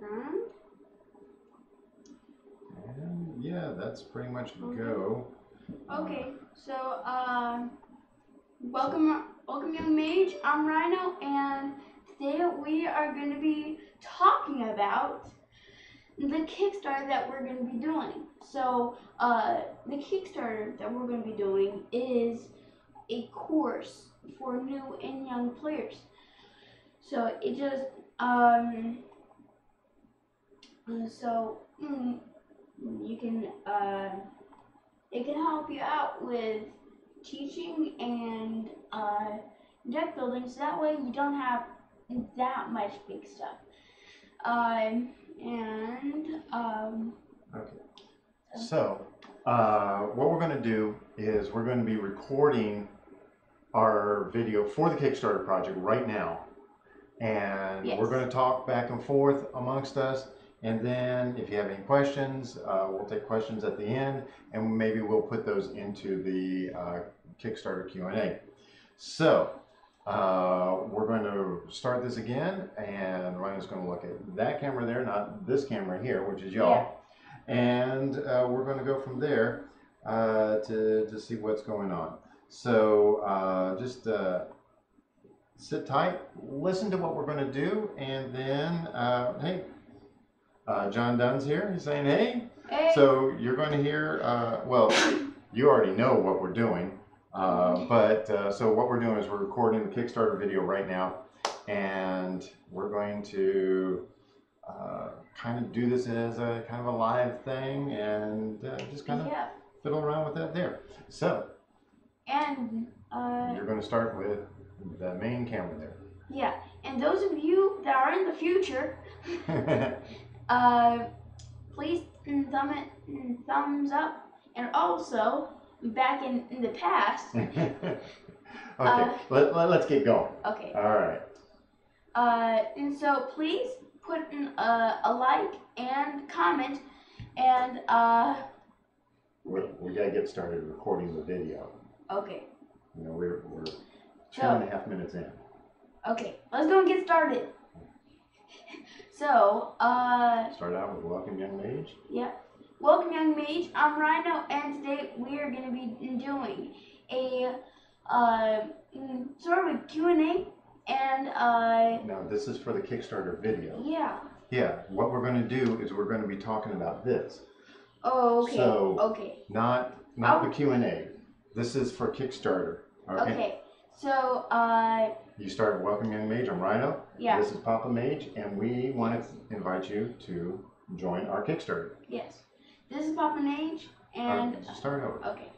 And yeah, that's pretty much go. Okay, so welcome young Mage. I'm Rhino, and today we are going to be talking about the Kickstarter that we're going to be doing. So the Kickstarter that we're going to be doing is a course for new and young players. So it just you can it can help you out with teaching and deck building, so that way you don't have that much big stuff. Okay. So what we're going to do is we're going to be recording our video for the Kickstarter project right now, and we're going to talk back and forth amongst us. And then if you have any questions, we'll take questions at the end, and maybe we'll put those into the Kickstarter Q&A. So we're going to start this again, and Ryan's going to look at that camera there, not this camera here, which is y'all. Yeah. And we're going to go from there to see what's going on. So just sit tight, listen to what we're going to do, and then, hey, John Dunn's here. He's saying, hey. Hey. So you're going to hear, well, you already know what we're doing. So what we're doing is we're recording the Kickstarter video right now, and we're going to kind of do this as a kind of a live thing, and just kind of fiddle around with that there. So, and you're going to start with the main camera there. Yeah, and those of you that are in the future, please thumbs up, and also back in the past. Okay, let's get going. Okay. All right. And so please put in a like and comment, and we gotta get started recording the video. Okay. You know, we're 2.5 minutes in. Okay, let's go and get started. So, start out with Welcome Young Mage. Yeah. Welcome Young Mage, I'm Rhino, and today we are going to be doing a sort of a Q&A, and No, this is for the Kickstarter video. Yeah. Yeah, what we're going to do is we're going to be talking about this. Oh, okay. So, okay. Not the Q&A. This is for Kickstarter. Okay. Okay. So, you start Welcome Young Mage, I'm Rhino. Yeah. This is Papa Mage, and we want to invite you to join our Kickstarter. Yes. This is Papa Mage, and... start over. Okay.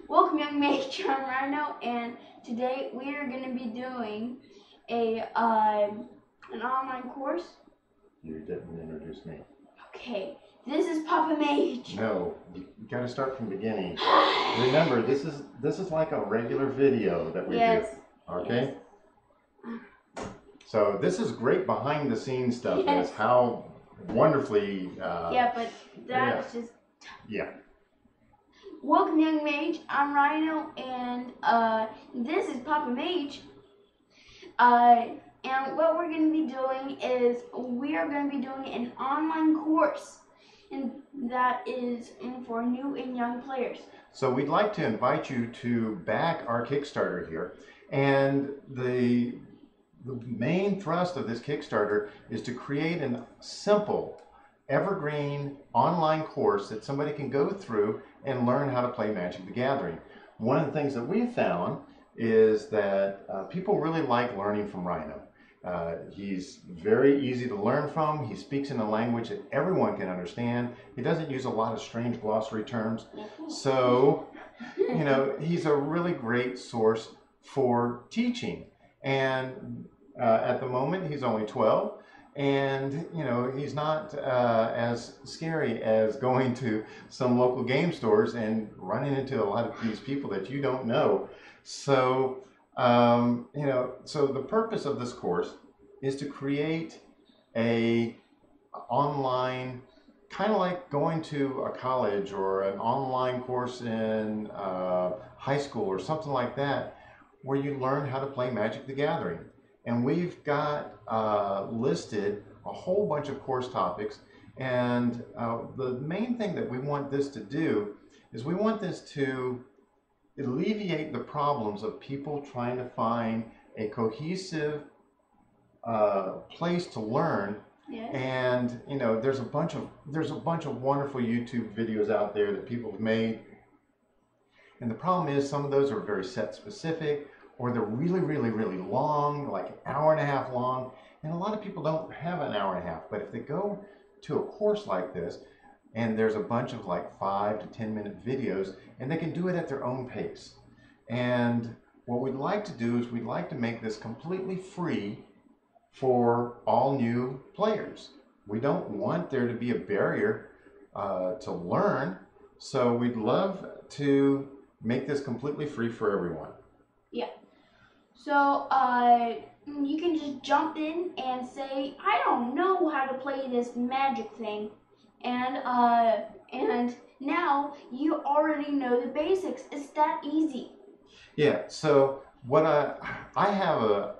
Welcome Young Mage, I'm Rhino, and today we are going to be doing an online course. You didn't introduce me. Okay. This is Papa Mage. No, you got to start from the beginning. Remember, this is like a regular video that we do. Okay? Yes. So this is great behind the scenes stuff. Yes. Is how wonderfully yeah, but that's just... Yeah. Welcome Young Mage, I'm Rhino, and this is Papa Mage. And what we're going to be doing is we are going to be doing an online course, and that is for new and young players. So we'd like to invite you to back our Kickstarter here, and the main thrust of this Kickstarter is to create a simple, evergreen online course that somebody can go through and learn how to play Magic the Gathering. One of the things that we found is that people really like learning from Rhino. He's very easy to learn from. He speaks in a language that everyone can understand. He doesn't use a lot of strange glossary terms. So, you know, he's a really great source for teaching. And at the moment, he's only 12. And, you know, he's not as scary as going to some local game stores and running into a lot of these people that you don't know. So, you know, so the purpose of this course is to create a online, kind of like going to a college or an online course in high school or something like that, where you learn how to play Magic the Gathering. And we've got listed a whole bunch of course topics. And the main thing that we want this to do is we want this to alleviate the problems of people trying to find a cohesive place to learn. Yes. And you know, there's a bunch of wonderful YouTube videos out there that people have made. And the problem is some of those are very set specific, or they're really, really, really long, like an hour and a half long. And a lot of people don't have an hour and a half. But if they go to a course like this, and there's a bunch of like 5 to 10 minute videos, and they can do it at their own pace. And what we'd like to do is we'd like to make this completely free for all new players. We don't want there to be a barrier to learn, so we'd love to make this completely free for everyone. Yeah. So you can just jump in and say, I don't know how to play this magic thing, and now you already know the basics. It's that easy. Yeah. So what I have a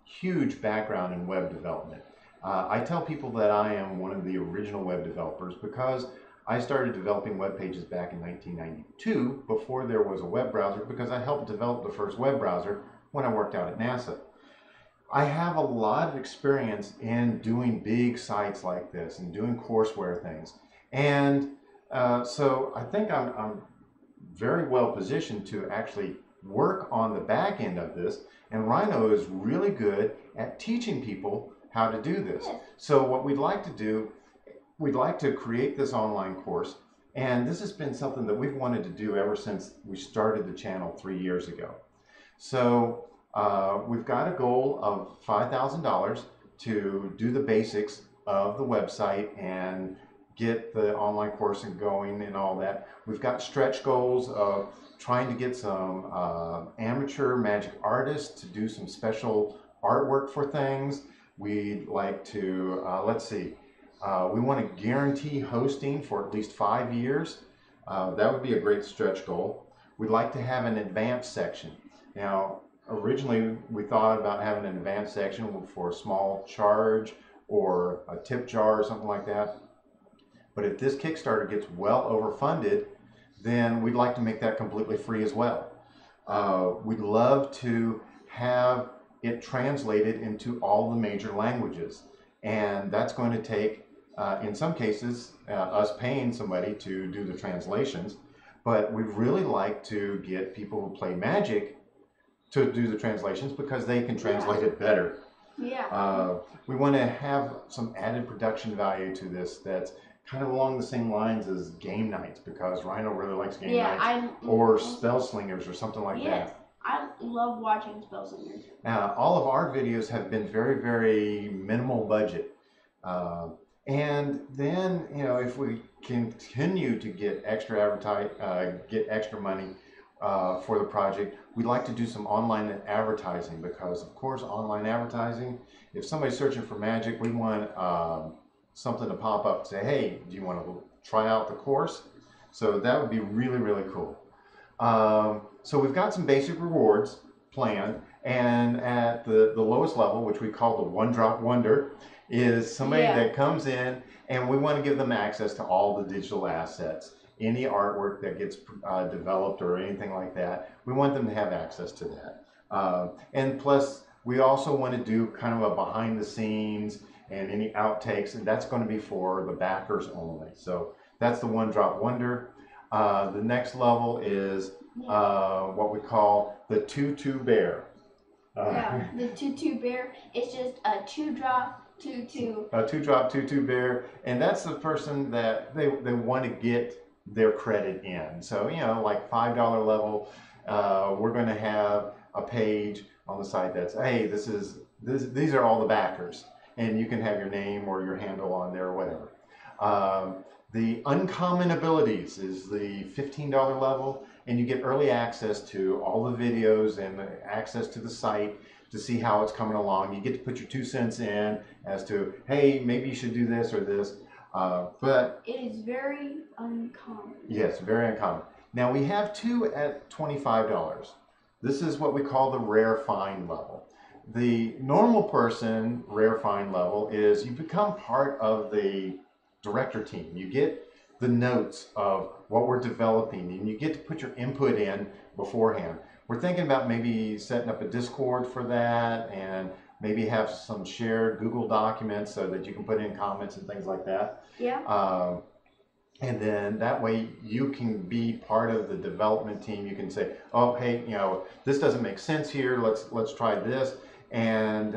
huge background in web development. I tell people that I am one of the original web developers because I started developing web pages back in 1992 before there was a web browser, because I helped develop the first web browser when I worked out at NASA. I have a lot of experience in doing big sites like this and doing courseware things. And so I think I'm very well positioned to actually work on the back end of this. And Rhino is really good at teaching people how to do this. So what we'd like to do, we'd like to create this online course. And this has been something that we've wanted to do ever since we started the channel 3 years ago. So we've got a goal of $5,000 to do the basics of the website and get the online course going and all that. We've got stretch goals of trying to get some amateur magic artists to do some special artwork for things. We'd like to, let's see, we want to guarantee hosting for at least 5 years. That would be a great stretch goal. We'd like to have an advanced section. Now, originally we thought about having an advanced section for a small charge or a tip jar or something like that. But if this Kickstarter gets well overfunded, then we'd like to make that completely free as well. We'd love to have it translated into all the major languages. And that's going to take, in some cases, us paying somebody to do the translations. But we'd really like to get people who play Magic to do the translations because they can translate it better. Yeah. We want to have some added production value to this that's kind of along the same lines as game nights, because Rhino really likes game nights, or spell slingers or something like that. I love watching spell slingers. All of our videos have been very, very minimal budget. And then, you know, if we continue to get extra get extra money for the project, we'd like to do some online advertising, because of course online advertising, if somebody's searching for magic, we want something to pop up and say, hey, do you want to try out the course? So that would be really, really cool. So we've got some basic rewards planned, and at the lowest level, which we call the One Drop Wonder, is somebody that comes in and we want to give them access to all the digital assets. Any artwork that gets developed or anything like that, we want them to have access to that. And plus, we also want to do kind of a behind the scenes and any outtakes, and that's going to be for the backers only. So that's the One Drop Wonder. The next level is what we call the 2/2 bear. The 2/2 bear. It's just a 2-drop 2/2. A 2-drop 2/2 bear, and that's the person that they want to get their credit in. So, you know, like $5 level, we're going to have a page on the site that's, hey, these are all the backers, and you can have your name or your handle on there or whatever. The uncommon abilities is the $15 level, and you get early access to all the videos and access to the site to see how it's coming along. You get to put your 2 cents in as to, hey, maybe you should do this or this. But it is very uncommon. Yes, very uncommon. Now we have 2 at $25. This is what we call the rare find level. the normal person rare find level is you become part of the director team. You get the notes of what we're developing, and you get to put your input in beforehand. We're thinking about maybe setting up a Discord for that, and maybe have some shared Google documents so that you can put in comments and things like that. Yeah. And then that way you can be part of the development team. You can say, oh, hey, this doesn't make sense here. Let's try this, and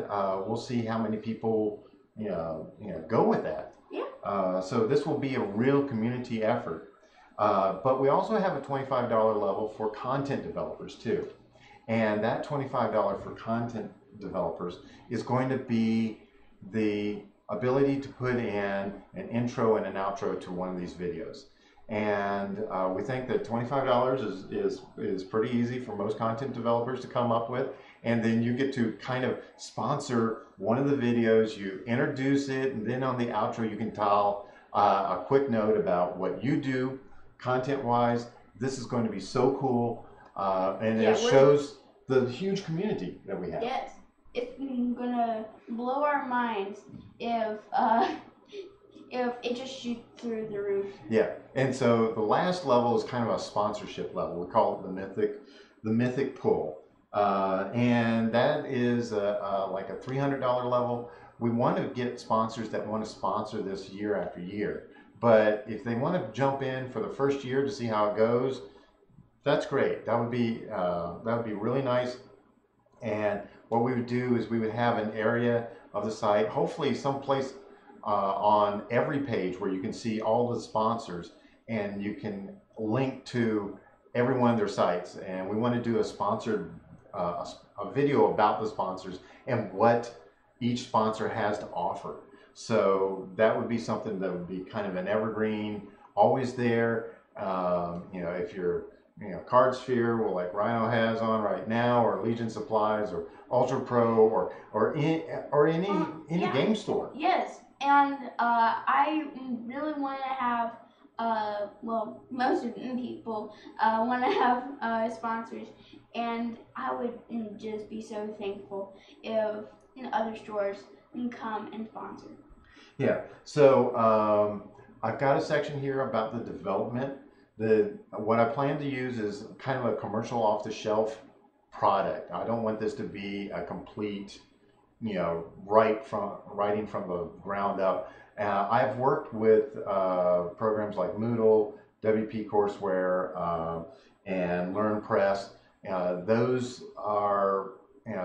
we'll see how many people go with that. Yeah. So this will be a real community effort. But we also have a $25 level for content developers too. And that $25 for content developers is going to be the ability to put in an intro and an outro to one of these videos. And we think that $25 is pretty easy for most content developers to come up with. And then you get to kind of sponsor one of the videos, you introduce it, and then on the outro you can tell a quick note about what you do content-wise. This is going to be so cool, and it shows the huge community that we have. Yes, it's gonna blow our minds if it just shoots through the roof. Yeah, and so the last level is kind of a sponsorship level. We call it the mythic pull, and that is like a $300 level. We want to get sponsors that want to sponsor this year after year. But if they want to jump in for the first year to see how it goes, that's great. That would be really nice. And what we would do is we would have an area of the site, hopefully someplace on every page where you can see all the sponsors, and you can link to every one of their sites. And we want to do a sponsored a video about the sponsors and what each sponsor has to offer. So that would be something that would be kind of an evergreen, always there. If you're Card Sphere, well, like Rhino has on right now, or Legion Supplies, or Ultra Pro, or any game store. Yes, and I really want to have most of the people want to have sponsors, and I would just be so thankful if other stores can come and sponsor. Yeah, so I've got a section here about the development. What I plan to use is kind of a commercial off-the-shelf product. I don't want this to be a complete, writing from the ground up. I've worked with programs like Moodle, WP Courseware, and LearnPress. Those are,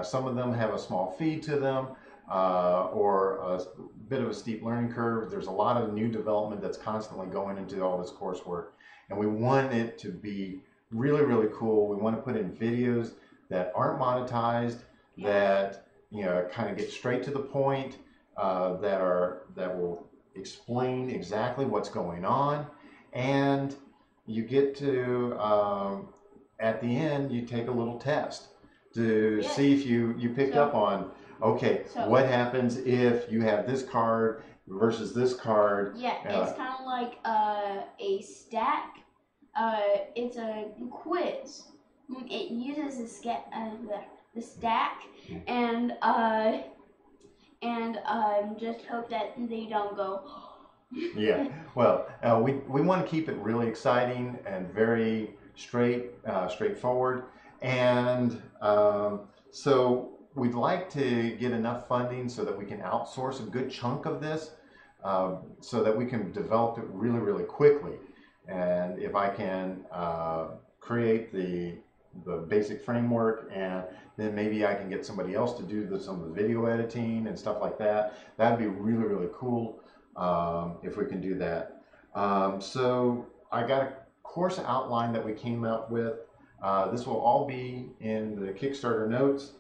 some of them have a small fee to them, or a bit of a steep learning curve. There's a lot of new development that's constantly going into all this coursework, and we want it to be really, really cool. We want to put in videos that aren't monetized, that kind of get straight to the point, that will explain exactly what's going on, and you get to at the end you take a little test to see if you picked up on, okay, what happens if you have this card versus this card. Yeah, it's kind of like a stack. It's a quiz. It uses the stack, and just hope that they don't go. Yeah, well, we want to keep it really exciting and very straightforward, and so we'd like to get enough funding so that we can outsource a good chunk of this, so that we can develop it really, really quickly. And if I can create the basic framework, and then maybe I can get somebody else to do some of the video editing and stuff like that, that'd be really, really cool if we can do that. So I got a course outline that we came up with. This will all be in the Kickstarter notes.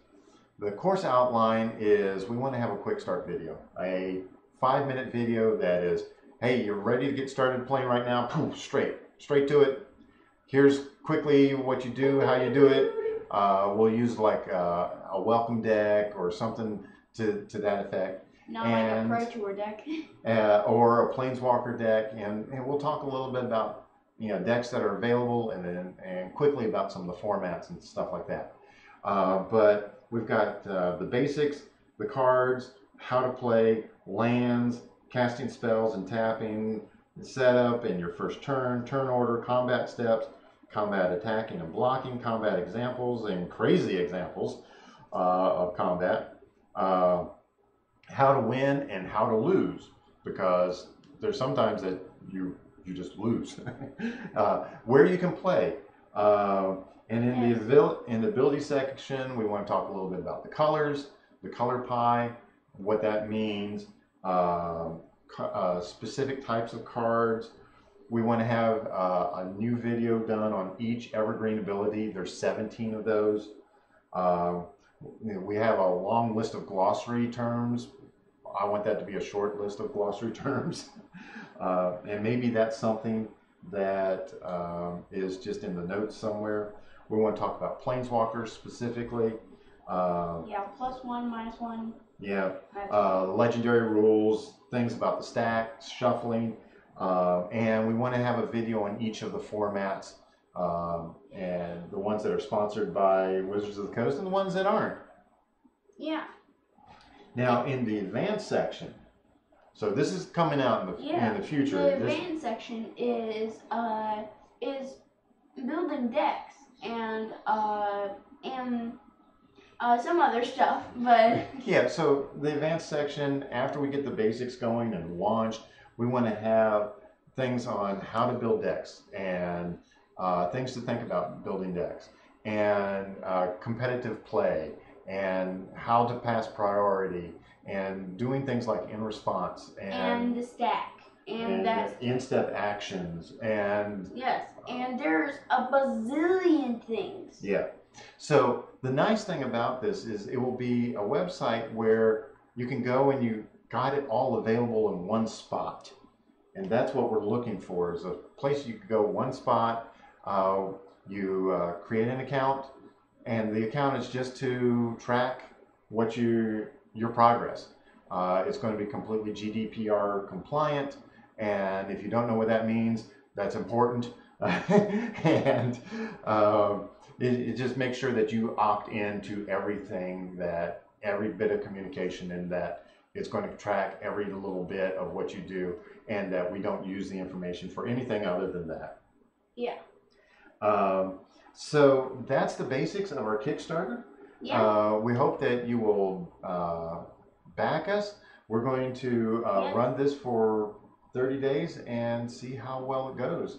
The course outline is, we want to have a quick start video, a 5-minute video that is, hey, you're ready to get started playing right now, poof, straight to it. Here's quickly what you do, how you do it. We'll use like a welcome deck or something to that effect. Not like a Pro Tour deck. Or a Planeswalker deck, and we'll talk a little bit about decks that are available, and quickly about some of the formats and stuff like that. But we've got the basics, the cards, how to play, lands, casting spells and tapping, setup and your first turn, turn order, combat steps, combat attacking and blocking, combat examples and crazy examples of combat, how to win and how to lose, because there's sometimes that you just lose. Where you can play. And in the ability section, we want to talk a little bit about the colors, the color pie, what that means, specific types of cards. We want to have a new video done on each evergreen ability. There's 17 of those. We have a long list of glossary terms. I want that to be a short list of glossary terms. And maybe that's something that is just in the notes somewhere. We want to talk about planeswalkers specifically. Yeah, +1, -1. Yeah, legendary rules, things about the stack, shuffling, and we want to have a video on each of the formats, and the ones that are sponsored by Wizards of the Coast and the ones that aren't. Yeah. Now, in the advanced section, so this is coming out in the future. The advanced section is building decks and some other stuff, but yeah. So the advanced section, after we get the basics going and launched, we want to have things on how to build decks and things to think about building decks and competitive play and how to pass priority and doing things like in response and the stack and that's in-step actions and yes, and there's a bazillion things. Yeah. So the nice thing about this is it will be a website where you can go and you got it all available in one spot. And that's what we're looking for, is a place you can go one spot, you create an account, and the account is just to track what your progress. It's going to be completely GDPR compliant, and if you don't know what that means, that's important. And it just makes sure that you opt into everything, that every bit of communication, and that it's going to track every little bit of what you do, and that we don't use the information for anything other than that. Yeah. So that's the basics of our Kickstarter. Yeah. We hope that you will back us. We're going to run this for 30 days and see how well it goes.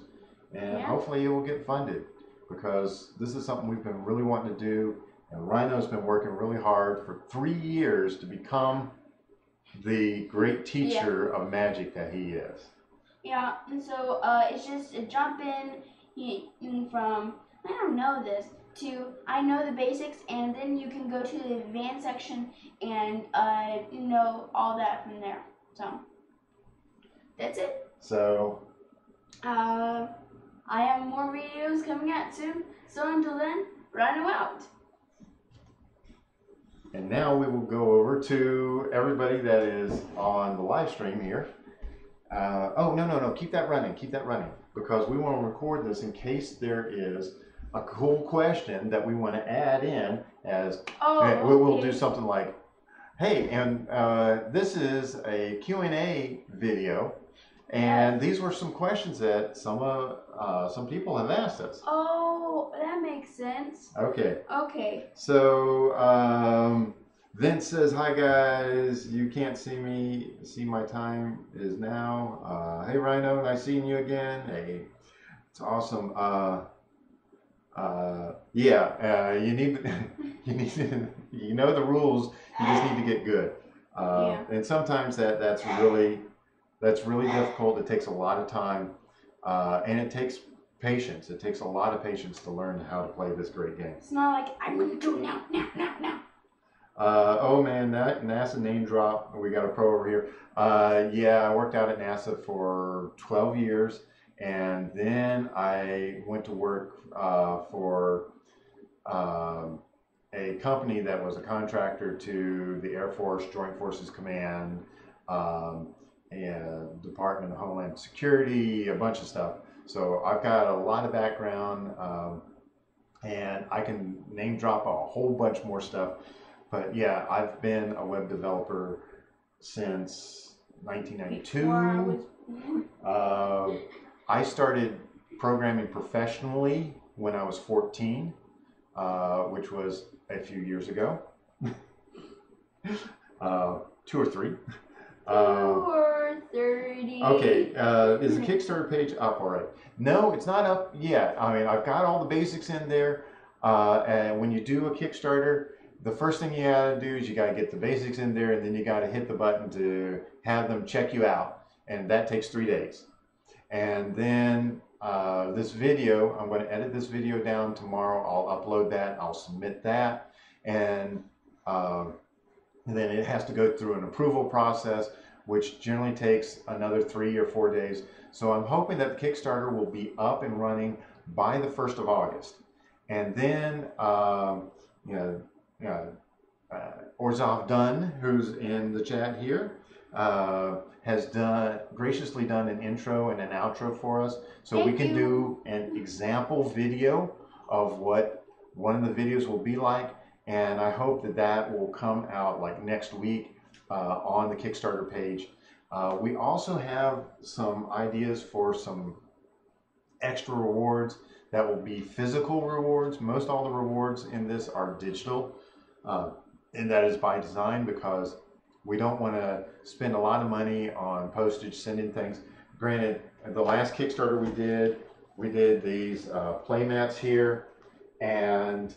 And hopefully it will get funded, because this is something we've been really wanting to do. And Rhino's been working really hard for 3 years to become the great teacher of Magic that he is. Yeah, and so it's just a jump in from, I don't know this, to I know the basics, and then you can go to the advanced section and know all that from there. So that's it. So I have more videos coming out soon. So until then, Rhino out. And now we will go over to everybody that is on the live stream here. Oh, no, keep that running, because we want to record this in case there is a cool question that we want to add in as, we'll do something like, hey, and this is a Q&A video, and these were some questions that some people have asked us. Oh, that makes sense. Okay. Okay. So Vince says, hi guys, you can't see me, see my time is now. Hey Rhino, nice seeing you again. Hey, it's awesome. You need you know the rules, you just need to get good. And sometimes that's really difficult. It takes a lot of time, and it takes patience. It takes a lot of patience to learn how to play this great game. It's not like I'm gonna do it now. Oh man, that NASA name drop. We got a pro over here. Yeah, I worked out at NASA for 12 years, and then I went to work for a company that was a contractor to the Air Force, Joint Forces Command, and Department of Homeland Security, a bunch of stuff. So I've got a lot of background. and I can name drop a whole bunch more stuff. But yeah, I've been a web developer since 1992. I started programming professionally when I was 14, which was a few years ago. 2 or 3. 2 or 30. Okay, is the Kickstarter page up already? No, it's not up yet. I mean, I've got all the basics in there. And when you do a Kickstarter, the first thing you gotta do is you gotta get the basics in there, and then you gotta hit the button to have them check you out. And that takes 3 days. And then this video, I'm going to edit this video down tomorrow. I'll upload that. I'll submit that. And then it has to go through an approval process, which generally takes another 3 or 4 days. So I'm hoping that the Kickstarter will be up and running by the 1st of August. And then, Orzov Dunn, who's in the chat here, has graciously done an intro and an outro for us, so we can do an example video of what one of the videos will be like, and I hope that that will come out like next week on the Kickstarter page. We also have some ideas for some extra rewards that will be physical rewards. Most all the rewards in this are digital, and that is by design because we don't want to spend a lot of money on postage, sending things. Granted, the last Kickstarter we did these play mats here, and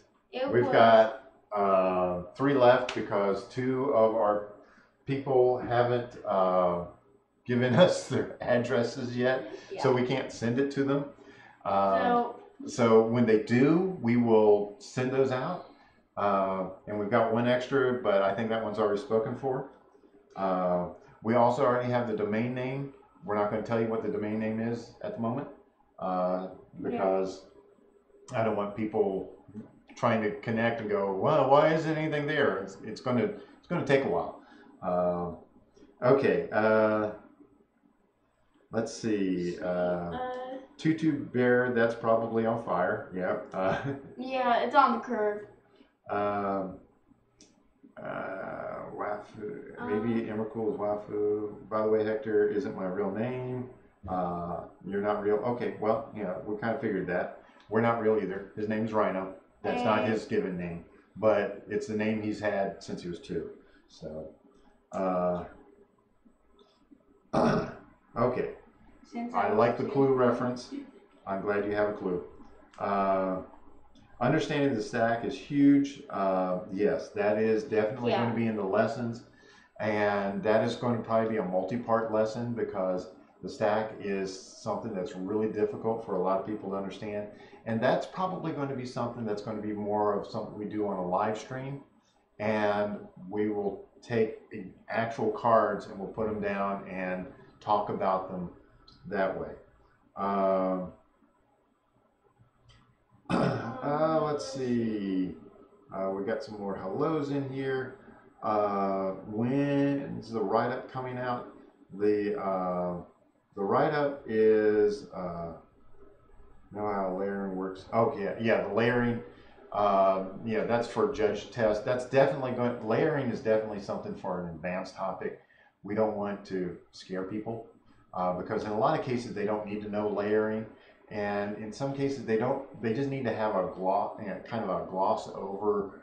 we've got 3 left because 2 of our people haven't given us their addresses yet, so we can't send it to them. So when they do, we will send those out. And we've got 1 extra, but I think that one's already spoken for. We also already have the domain name. We're not going to tell you what the domain name is at the moment because I don't want people trying to connect and go, well, why isn't anything there? It's going to take a while. Okay. Let's see. Tutu Bear, that's probably on fire. Yep. Yeah, it's on the curve. Wafu, maybe Emrakul is Wafu. By the way, Hector isn't my real name. You're not real. Okay, well, we kind of figured that. We're not real either. His name's Rhino. That's not his given name, but it's the name he's had since he was 2. So, okay. I like the clue reference. I'm glad you have a clue. Understanding the stack is huge. Yes, that is definitely going to be in the lessons, and that is going to probably be a multi-part lesson because the stack is something that's really difficult for a lot of people to understand, and that's probably going to be something that's going to be more of something we do on a live stream, and we will take actual cards and we'll put them down and talk about them that way. Let's see. We got some more hellos in here. When's the write-up coming out? The write-up is know how layering works. Oh yeah, the layering. That's for judge test. That's definitely going. Layering is definitely something for an advanced topic. We don't want to scare people because in a lot of cases they don't need to know layering. And in some cases they don't. They just need to have a kind of a gloss over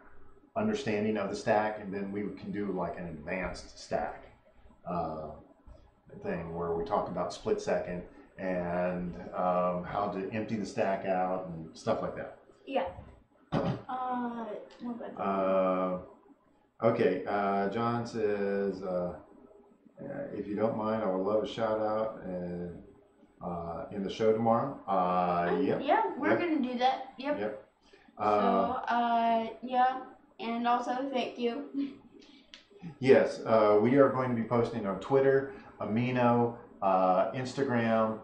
understanding of the stack, and then we can do like an advanced stack thing where we talk about split second and how to empty the stack out and stuff like that. Yeah. Okay. John says, if you don't mind, I would love a shout out in the show tomorrow. Yep. Yeah, we're gonna do that. Yep. Yep. Yeah, and also thank you. Yes, we are going to be posting on Twitter, Amino, Instagram,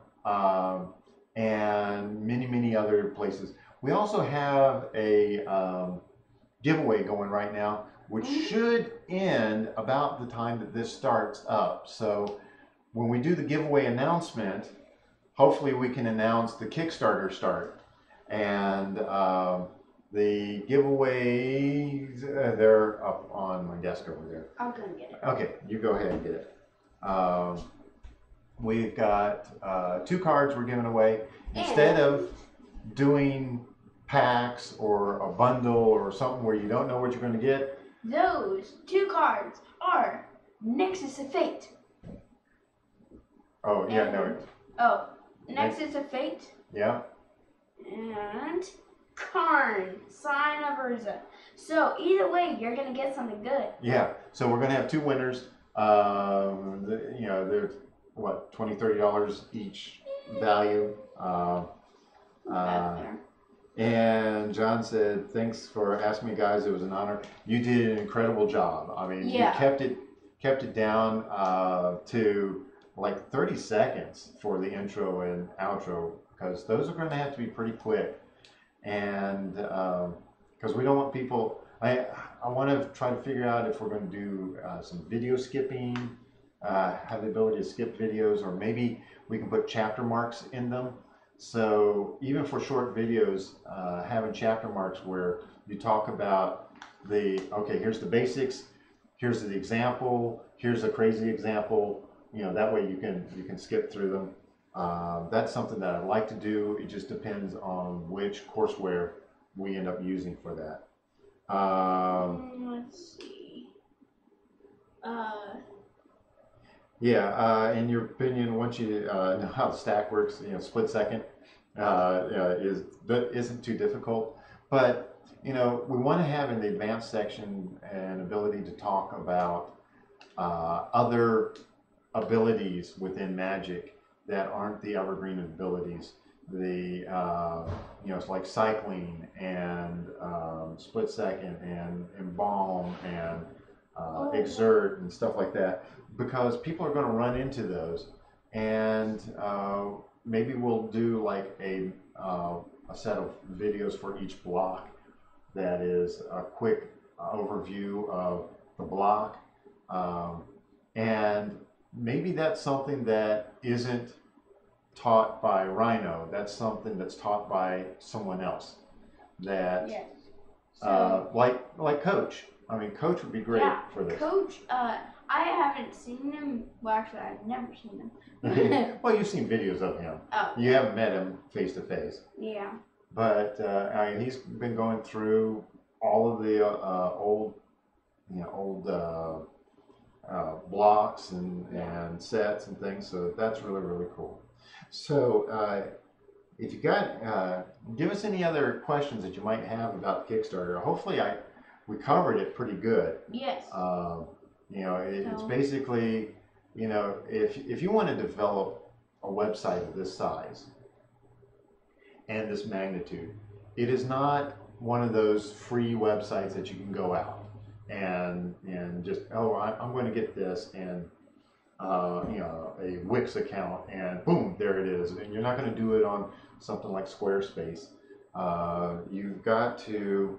and many other places. We also have a giveaway going right now, which should end about the time that this starts up. So when we do the giveaway announcement, hopefully we can announce the Kickstarter start. And The giveaways, they're up on my desk over there. I'll go and get it. Okay, you go ahead and get it. We've got 2 cards we're giving away. Instead of doing packs or a bundle or something where you don't know what you're going to get, those 2 cards are Nexus of Fate. Oh, yeah, no. Oh, Nexus of Fate. Yeah. And Karn, Sign of Urza. So either way, you're gonna get something good. Yeah. So we're gonna have 2 winners. You know, they're what, $20, $30 each value. And John said, "Thanks for asking me, guys. It was an honor. You did an incredible job. I mean, you kept it down to like 30 seconds for the intro and outro, because those are going to have to be pretty quick, and because we don't want people. I want to try to figure out if we're going to do some video skipping, have the ability to skip videos, or maybe we can put chapter marks in them. So even for short videos, having chapter marks where you talk about okay, here's the basics, here's the example, here's a crazy example. You know, that way you can skip through them. That's something that I like to do. It just depends on which courseware we end up using for that. Let's see. Yeah, in your opinion, once you know how the stack works, you know, split second isn't too difficult. But you know, we want to have in the advanced section an ability to talk about other abilities within Magic that aren't the evergreen abilities. The you know, it's like cycling and split second and embalm and exert and stuff like that, because people are going to run into those, and maybe we'll do like a set of videos for each block that is a quick overview of the block, and maybe that's something that isn't taught by Rhino. That's something that's taught by someone else. That like Coach. I mean, Coach would be great for this. Coach, I haven't seen him. Well, actually, I've never seen him. Well, you've seen videos of him. Oh. You haven't met him face to face. Yeah. But I mean, he's been going through all of the old blocks and sets and things. So that's really, really cool. So if you got, give us any other questions that you might have about Kickstarter. Hopefully we covered it pretty good. Yes. You know, it's basically, you know, if you want to develop a website of this size and this magnitude, it is not one of those free websites that you can go out and just, oh, I'm going to get this and you know, a Wix account and boom, there it is. And you're not going to do it on something like Squarespace. You've got to,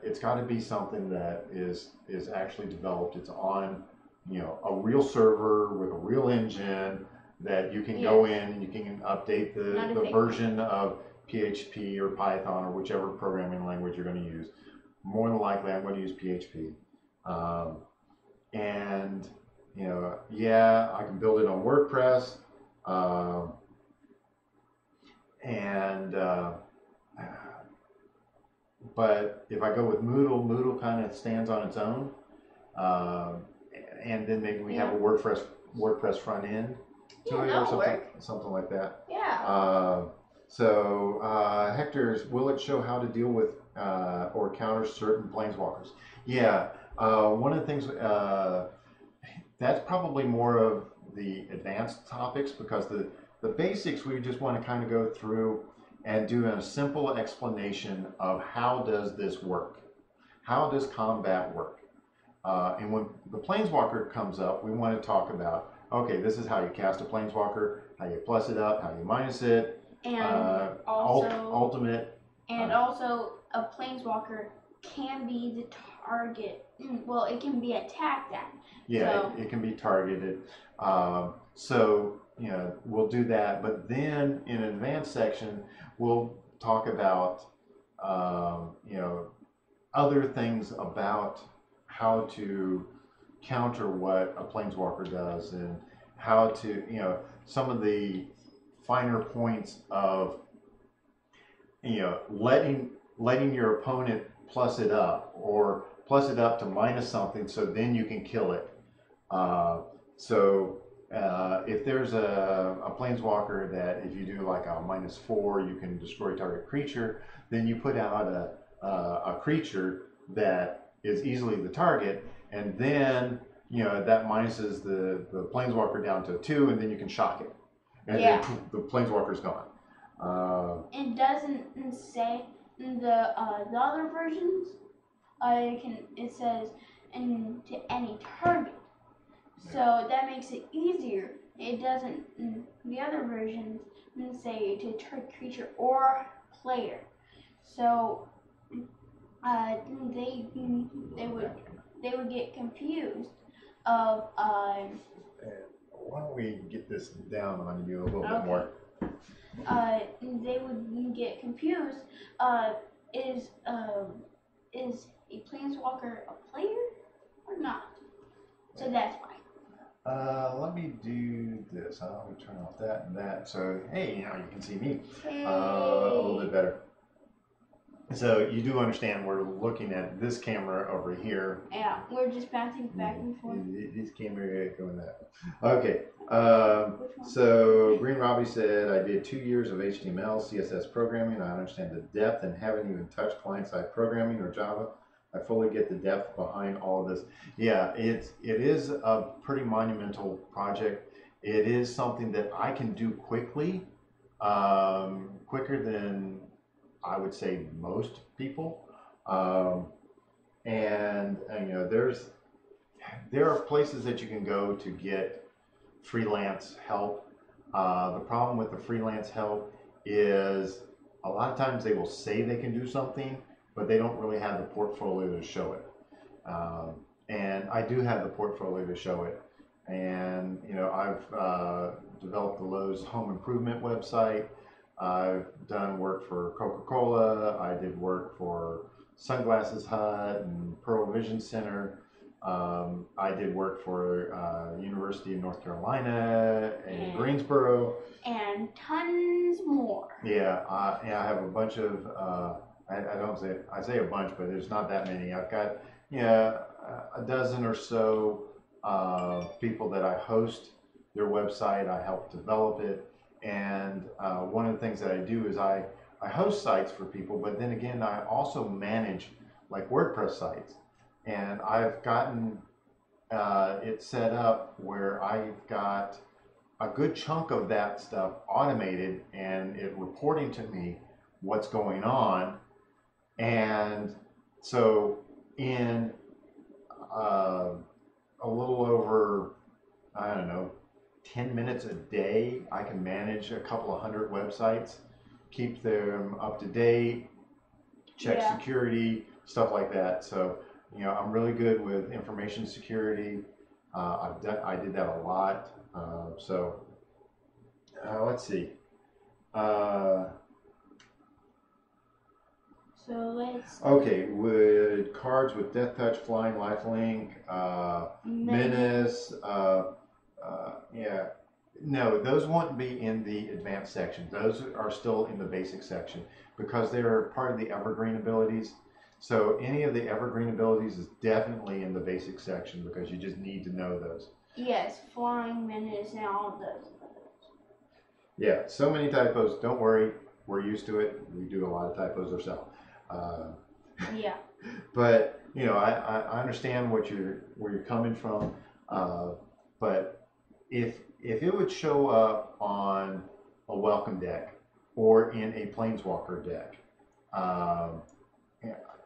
it's got to be something that is actually developed. It's on, you know, a real server with a real engine that you can go in and you can update the version of PHP or Python or whichever programming language you're going to use. More than likely, I'm going to use PHP. And you know, yeah, I can build it on WordPress, but if I go with Moodle kind of stands on its own, and then maybe we have a WordPress front end to it or something like that. Yeah. So Hector's, will it show how to deal with or counter certain planeswalkers? Yeah. One of the things. That's probably more of the advanced topics, because the basics we just want to kind of go through and do a simple explanation of how does this work? How does combat work? And when the Planeswalker comes up, we want to talk about, okay, this is how you cast a Planeswalker, how you plus it up, how you minus it, and also ultimate. And also a Planeswalker can be the target. Well, it can be attacked at. Yeah, so. it can be targeted. So, you know, we'll do that. But then in an advanced section, we'll talk about you know, other things about how to counter what a planeswalker does, and how to, you know, some of the finer points of, you know, letting your opponent plus it up, or plus it up to minus something, so then you can kill it. If there's a planeswalker that if you do like a -4, you can destroy target creature, then you put out a creature that is easily the target, and then, you know, that minuses the planeswalker down to 2, and then you can shock it, and then the planeswalker's gone. It doesn't say in the other versions. It says to any target, so that makes it easier. It doesn't in the other versions say to target creature or player. So they would get confused of why don't we get this down on you a little bit more? They would get confused. Is a planeswalker a player or not? So that's why. Let me do this. I'll turn off that and that. So, hey, now you can see me a little bit better. So you do understand we're looking at this camera over here. Yeah, we're just bouncing back and forth. This camera going that. Okay. So Green Robbie said, I did 2 years of HTML, CSS programming. I understand the depth and haven't even touched client-side programming or Java. I fully get the depth behind all of this. Yeah, it is a pretty monumental project. It is something that I can do quickly, quicker than I would say most people. And you know, there are places that you can go to get freelance help. The problem with the freelance help is a lot of times they will say they can do something, but they don't really have the portfolio to show it. And I do have the portfolio to show it. And you know, I've developed the Lowe's home improvement website. I've done work for Coca-Cola. I did work for Sunglasses Hut and Pearl Vision Center. I did work for University of North Carolina and Greensboro. And tons more. Yeah, I have a bunch of, I say a bunch, but there's not that many. I've got, a dozen or so people that I host their website. I help develop it. And one of the things that I do is I host sites for people, but then again, I also manage like WordPress sites. And I've gotten it set up where I've got a good chunk of that stuff automated and it reporting to me what's going on. And so in a little over, I don't know, 10 minutes a day, I can manage a couple of hundred websites, keep them up to date, check security, stuff like that. So, you know, I'm really good with information security. I did that a lot. Let's see. Okay, with cards with Death Touch, Flying, Lifelink, Menace, no, those won't be in the advanced section. Those are still in the basic section because they're part of the evergreen abilities. So any of the evergreen abilities is definitely in the basic section because you just need to know those. Yes, Flying, Menace, and all of those. Yeah, so many typos. Don't worry, we're used to it. We do a lot of typos ourselves. Yeah. But you know, I understand where you're coming from. But if it would show up on a welcome deck or in a planeswalker deck,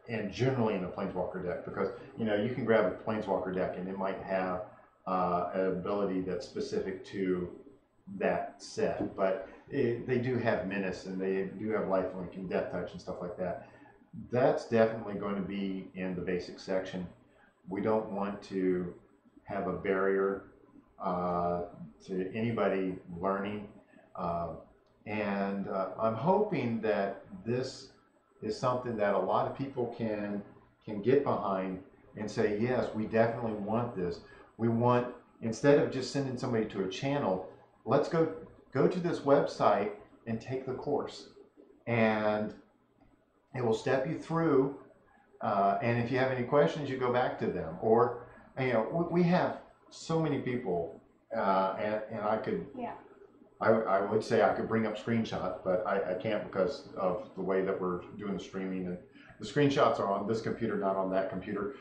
and generally in a planeswalker deck, because you know, you can grab a planeswalker deck and it might have an ability that's specific to that set, but they do have Menace and they do have Lifelink and Death Touch and stuff like that. That's definitely going to be in the basic section. We don't want to have a barrier to anybody learning, and I'm hoping that this is something that a lot of people can get behind and say, yes, we definitely want this. We want, instead of just sending somebody to a channel, let's go to this website and take the course. And it will step you through. And if you have any questions, you go back to them. Or, you know, we have so many people, and I could, I would say I could bring up screenshots, but I can't because of the way that we're doing the streaming. And the screenshots are on this computer, not on that computer.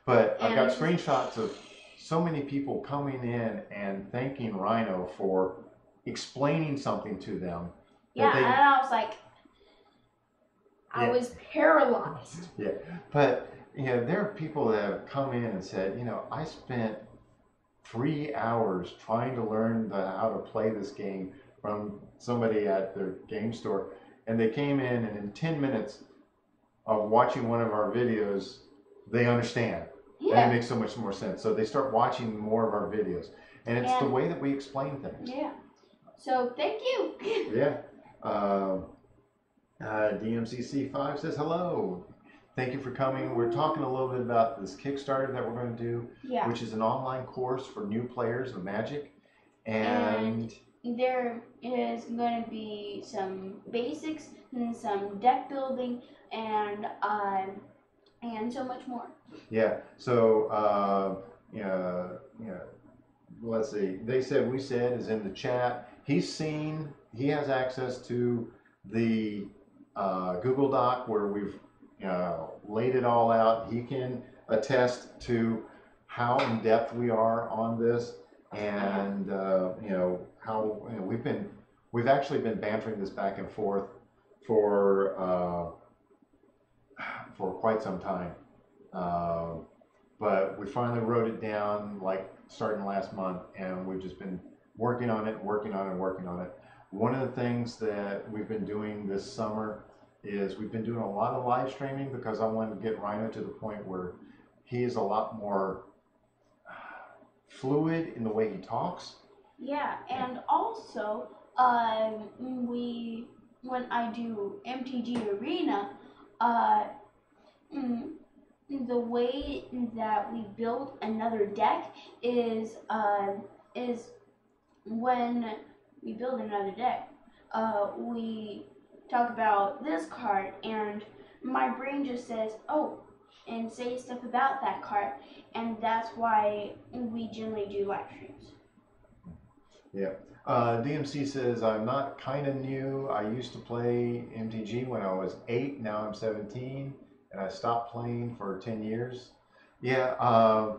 But I've got screenshots of so many people coming in and thanking Rhino for explaining something to them. Yeah, and I was like, I was paralyzed. Yeah, but you know, there are people that have come in and said, you know, I spent 3 hours trying to learn how to play this game from somebody at their game store, and they came in, and in 10 minutes of watching one of our videos, they understand. Yeah. And it makes so much more sense. So they start watching more of our videos, and it's the way that we explain things. Yeah. So thank you. Yeah. DMCC5 says hello. Thank you for coming. We're talking a little bit about this Kickstarter that we're going to do, which is an online course for new players of Magic. And there is going to be some basics and some deck building and so much more. Yeah. So let's see. They said we said is in the chat. He has access to the Google Doc where we've laid it all out. He can attest to how in depth we are on this, and how we've actually been bantering this back and forth for quite some time, but we finally wrote it down like starting last month, and we've just been working on it. One of the things that we've been doing this summer is we've been doing a lot of live streaming because I wanted to get Rhino to the point where he is a lot more fluid in the way he talks. Yeah, and also when I do MTG Arena, the way that we build another deck is when we build another deck, we talk about this card, and my brain just says, oh, and say stuff about that card, and that's why we generally do live streams. Yeah. DMC says, I'm not kind of new. I used to play MTG when I was 8, now I'm 17, and I stopped playing for 10 years. Yeah, I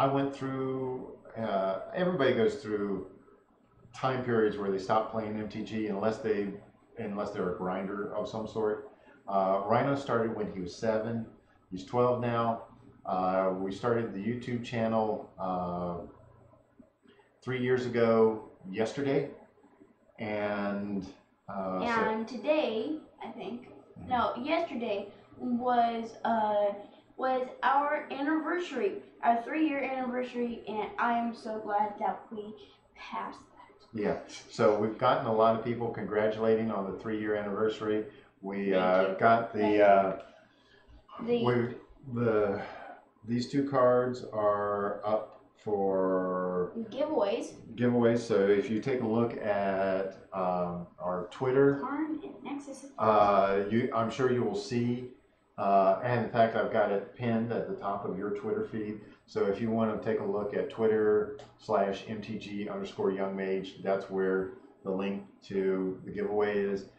went through, everybody goes through time periods where they stop playing MTG unless they're a grinder of some sort. Rhino started when he was 7. He's 12 now. We started the YouTube channel 3 years ago yesterday, and today, I think, yesterday was our anniversary, our 3-year anniversary, and I am so glad that we passed that. Yeah, so we've gotten a lot of people congratulating on the 3-year anniversary. We got these 2 cards are up for giveaways. So if you take a look at our Twitter, I'm sure you will see, and in fact I've got it pinned at the top of your Twitter feed. So if you want to take a look at Twitter/MTG_YoungMage, that's where the link to the giveaway is.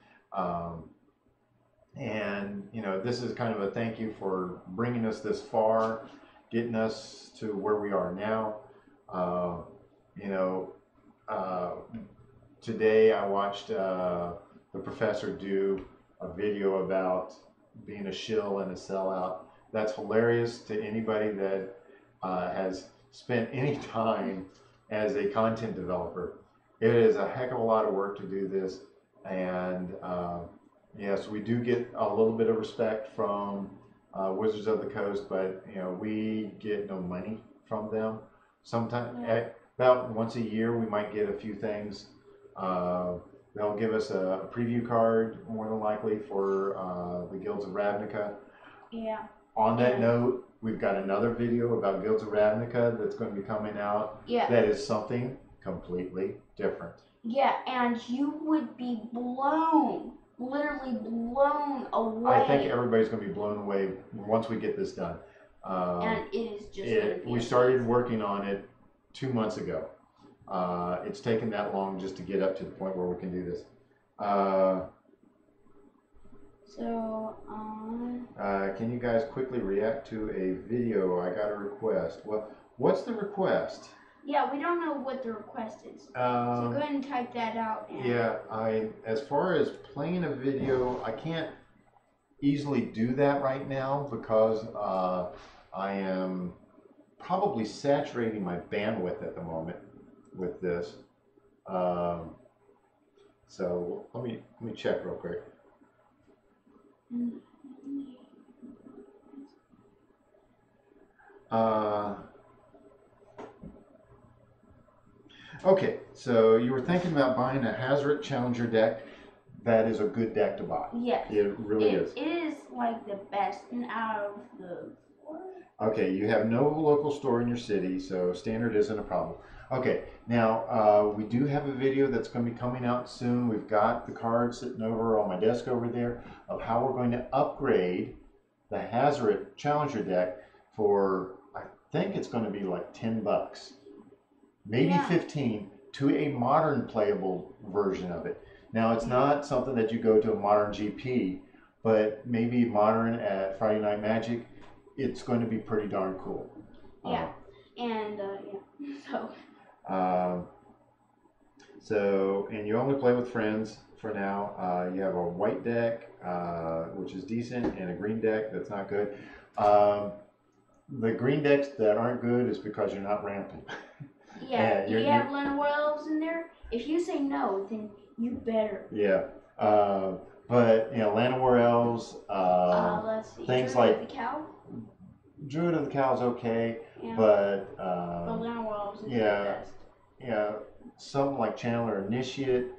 And this is kind of a thank you for bringing us this far, getting us to where we are now. Today I watched the professor do a video about being a shill and a sellout. That's hilarious to anybody that has spent any time as a content developer. It is a heck of a lot of work to do this, and yes, we do get a little bit of respect from Wizards of the Coast, but we get no money from them. Sometimes, about once a year, we might get a few things, They'll give us a preview card, more than likely, for the Guilds of Ravnica. Yeah. On that note, we've got another video about Guilds of Ravnica that's going to be coming out. Yeah. That is something completely different. Yeah, and you would be blown, literally blown away. I think everybody's going to be blown away once we get this done. And it is just. We started working on it 2 months ago. It's taken that long just to get up to the point where we can do this. Can you guys quickly react to a video? I got a request. What's the request? Yeah, we don't know what the request is. So go ahead and type that out. Yeah, as far as playing a video, I can't easily do that right now because I am probably saturating my bandwidth at the moment with this. So let me check real quick. Okay, so you were thinking about buying a Hazard Challenger deck. That is a good deck to buy. Yes. It really is. It is like the best out of the four. Okay, you have no local store in your city, so standard isn't a problem. Okay, now we do have a video that's going to be coming out soon. We've got the cards sitting over on my desk over there of how we're going to upgrade the Hazard Challenger deck for, I think it's going to be like $10, maybe 15, to a modern playable version of it. Now, it's not something that you go to a modern GP, but maybe modern at Friday Night Magic, it's going to be pretty darn cool. Yeah, and so. And you only play with friends for now. You have a white deck, which is decent, and a green deck that's not good. The green decks that aren't good is because you're not ramping. Yeah, do you have Llanowar Elves in there? If you say no, then you better. Yeah, but you know, Llanowar Elves, let's see. things Druid like of the Cow? Druid of the Cow is okay, Yeah. but Llanowar Elves is the best. Yeah, something like Channeler Initiate,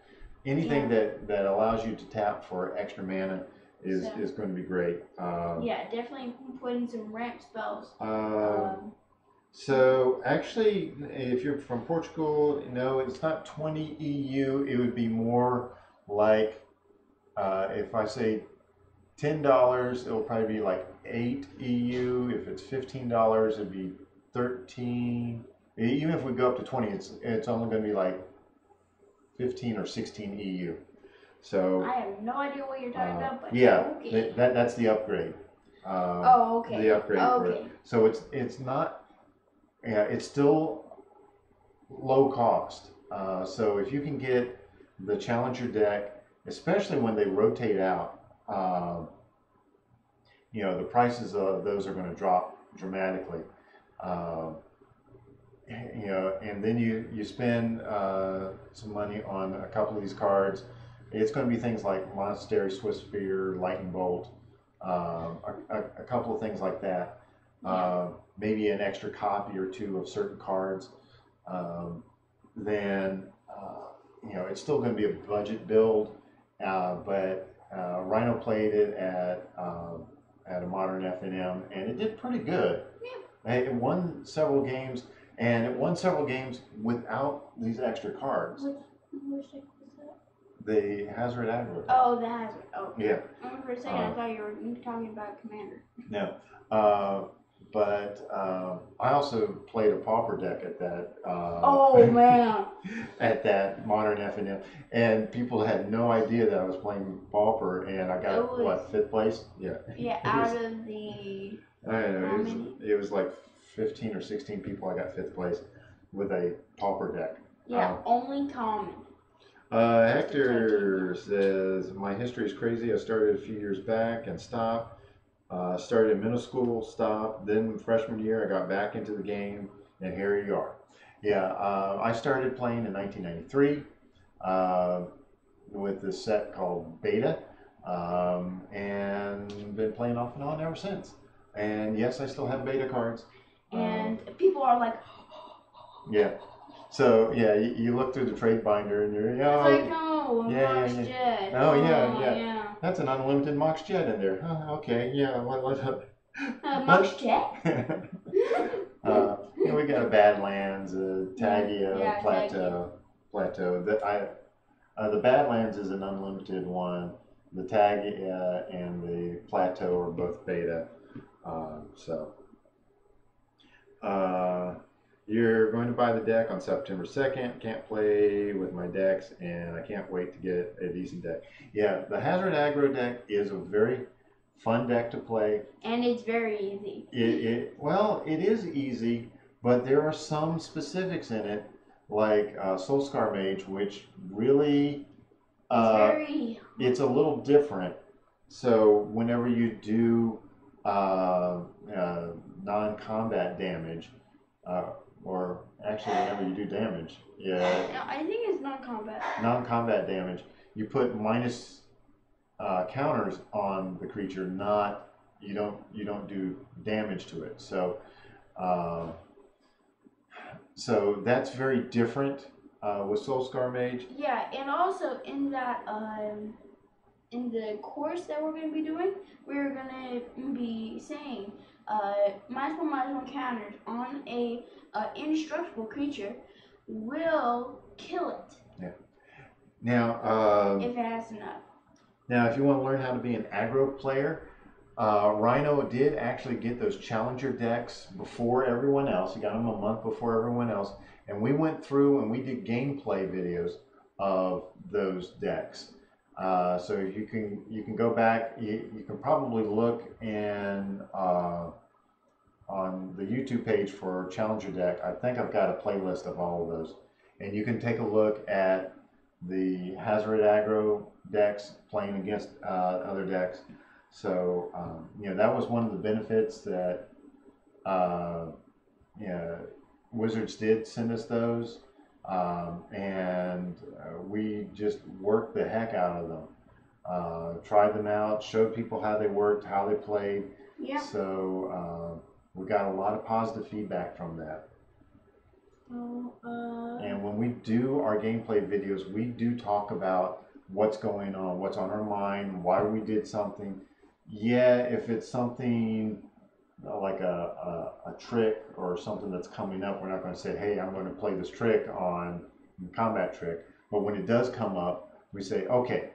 anything that allows you to tap for extra mana is going to be great. Yeah, definitely put in some ramp spells. So actually, if you're from Portugal, no, it's not 20 EU. It would be more like, if I say $10, it'll probably be like 8 EU. If it's $15, it'd be 13. Even if we go up to 20, it's only going to be like 15 or 16 EU. So I have no idea what you're talking about, but okay. That's the upgrade. Okay. The upgrade for it. So it's not. Yeah, it's still low cost. So if you can get the Challenger deck, especially when they rotate out, you know, the prices of those are going to drop dramatically. You know, and then you spend some money on a couple of these cards. It's going to be things like Monastery, Swiss Spear, Lightning Bolt, a couple of things like that. Maybe an extra copy or two of certain cards. Then you know, it's still going to be a budget build, but Rhino played it at a modern FNM, and it did pretty good. Yeah. It won several games, and it won several games without these extra cards. Which deck was that? The Hazard Aggro. Oh, the Hazard. Oh. Yeah. For a second, I thought you were talking about Commander. No. But I also played a Pauper deck at that. Oh man! At that modern FNM, and people had no idea that I was playing Pauper, and I got what, 5th place? Yeah. Yeah, out of the. I don't know. It was like 15 or 16 people. I got 5th place with a Pauper deck. Yeah, only common. Hector says my history is crazy. I started a few years back and stopped. Started in middle school, stopped. Then freshman year, I got back into the game, and here you are. Yeah, I started playing in 1993 with this set called Beta, and been playing off and on ever since. And yes, I still have Beta cards. And people are like, yeah. So yeah, you look through the trade binder, and you're, it's like, Oh, Yeah, Mox yeah, yeah. Jet. Oh, yeah, Oh, yeah. yeah. That's an unlimited Mox Jet in there. Okay, yeah. Mox Jet? We got a Badlands, a Tagia, Yeah, Plateau. The Badlands is an unlimited one. The Tagia and the Plateau are both beta. You're going to buy the deck on September 2nd. Can't play with my decks, and I can't wait to get a decent deck. Yeah, the Hazard Aggro deck is a very fun deck to play. And it's very easy. It is easy, but there are some specifics in it, like Soulscar Mage, which really it's a little different. So whenever you do non-combat damage, or actually whenever you do damage, I think it's non-combat. Non-combat damage, you put minus counters on the creature, not you don't do damage to it. So so that's very different with Soulscar Mage. Yeah, and also in that in the course that we're going to be doing, we're going to be saying -1/-1 counters on a indestructible creature will kill it. Yeah. Now if it has enough. Now, if you want to learn how to be an aggro player, Rhino did actually get those challenger decks before everyone else. He got them a month before everyone else. And we went through and we did gameplay videos of those decks. So you can go back. You can probably look on the YouTube page for challenger deck. I think I've got a playlist of all of those. And you can take a look at the Hazard Aggro decks playing against other decks. So that was one of the benefits that Wizards did send us those, and we just worked the heck out of them. Tried them out, showed people how they worked, how they played. Yeah. So we got a lot of positive feedback from that. And when we do our gameplay videos, we do talk about what's going on, what's on our mind, why we did something. Yeah, if it's something like a trick or something that's coming up, we're not going to say, hey, I'm going to play this trick on combat trick. But when it does come up, we say, okay,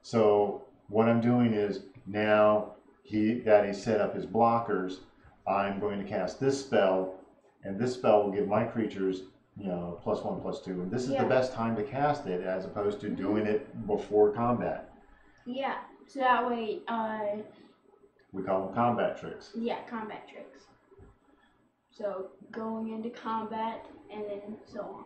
so what I'm doing is now that he set up his blockers, I'm going to cast this spell, and this spell will give my creatures, +1/+2, and this is the best time to cast it, as opposed to doing it before combat. Yeah, so that way, we call them combat tricks. Yeah, combat tricks. So going into combat, and then so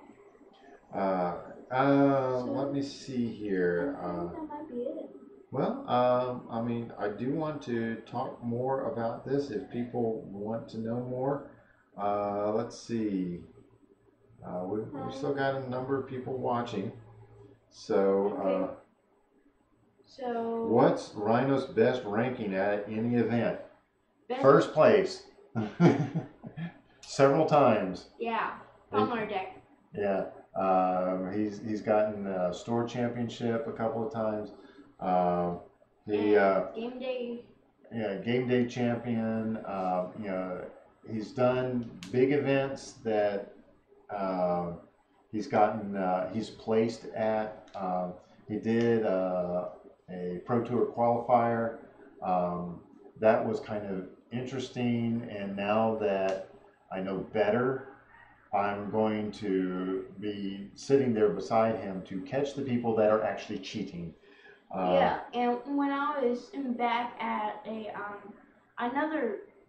on. Let me see here. I think that might be it. Well, I do want to talk more about this if people want to know more. Let's see. We've still got a number of people watching. So, so what's Rhino's best ranking at any event? Best First place. Several times. Yeah, Pummeler deck. Yeah. He's gotten a store championship a couple of times. Game day. Yeah, game day champion. He's done big events that he's gotten. He's placed at. He did a Pro Tour qualifier. That was kind of interesting, and now that I know better, I'm going to be sitting there beside him to catch the people that are actually cheating. Yeah, and when I was back at a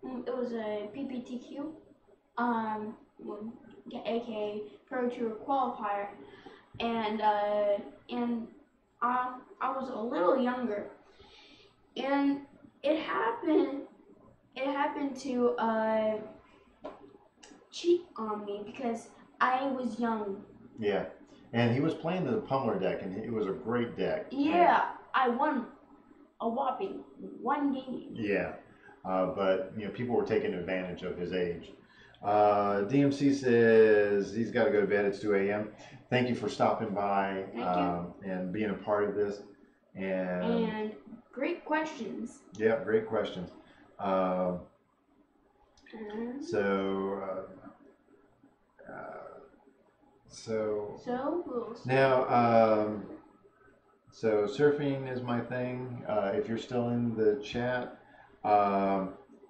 it was a PPTQ, aka Pro Tour qualifier, and I was a little younger, and it happened to cheat on me because I was young. Yeah, and he was playing the Pummeler deck, and it was a great deck. Yeah, I won a whopping 1 game. Yeah, but people were taking advantage of his age. DMC says he's got to go to bed. It's 2 a.m. Thank you for stopping by and being a part of this. And great questions. Yeah, great questions. So surfing is my thing. If you're still in the chat,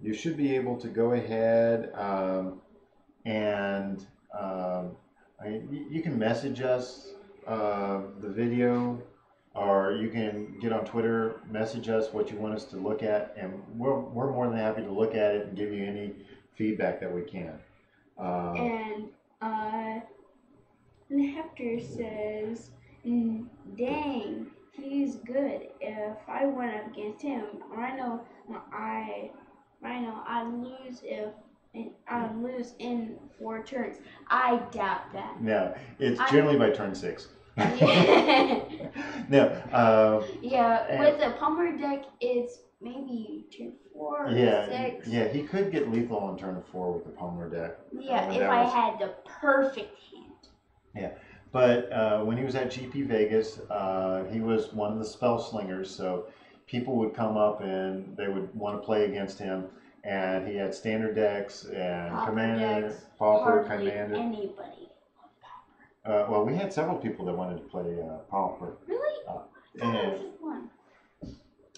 you should be able to go ahead and you can message us the video, or you can get on Twitter, message us what you want us to look at, and we're more than happy to look at it and give you any feedback that we can. Hector says, dang, he's good. If I went up against him, Rhino, I lose in 4 turns. I doubt that. No, it's generally by turn 6. No. With the Palmer deck, it's maybe turn 4 or 6. Yeah, he could get lethal on turn 4 with the Palmer deck. Yeah, if I had the perfect hand. Yeah, but when he was at GP Vegas, he was one of the spell slingers, so people would come up and they would want to play against him, and he had standard decks and commander, pauper, commander. Anybody. Well, we had several people that wanted to play pauper. Really? I thought it was just one.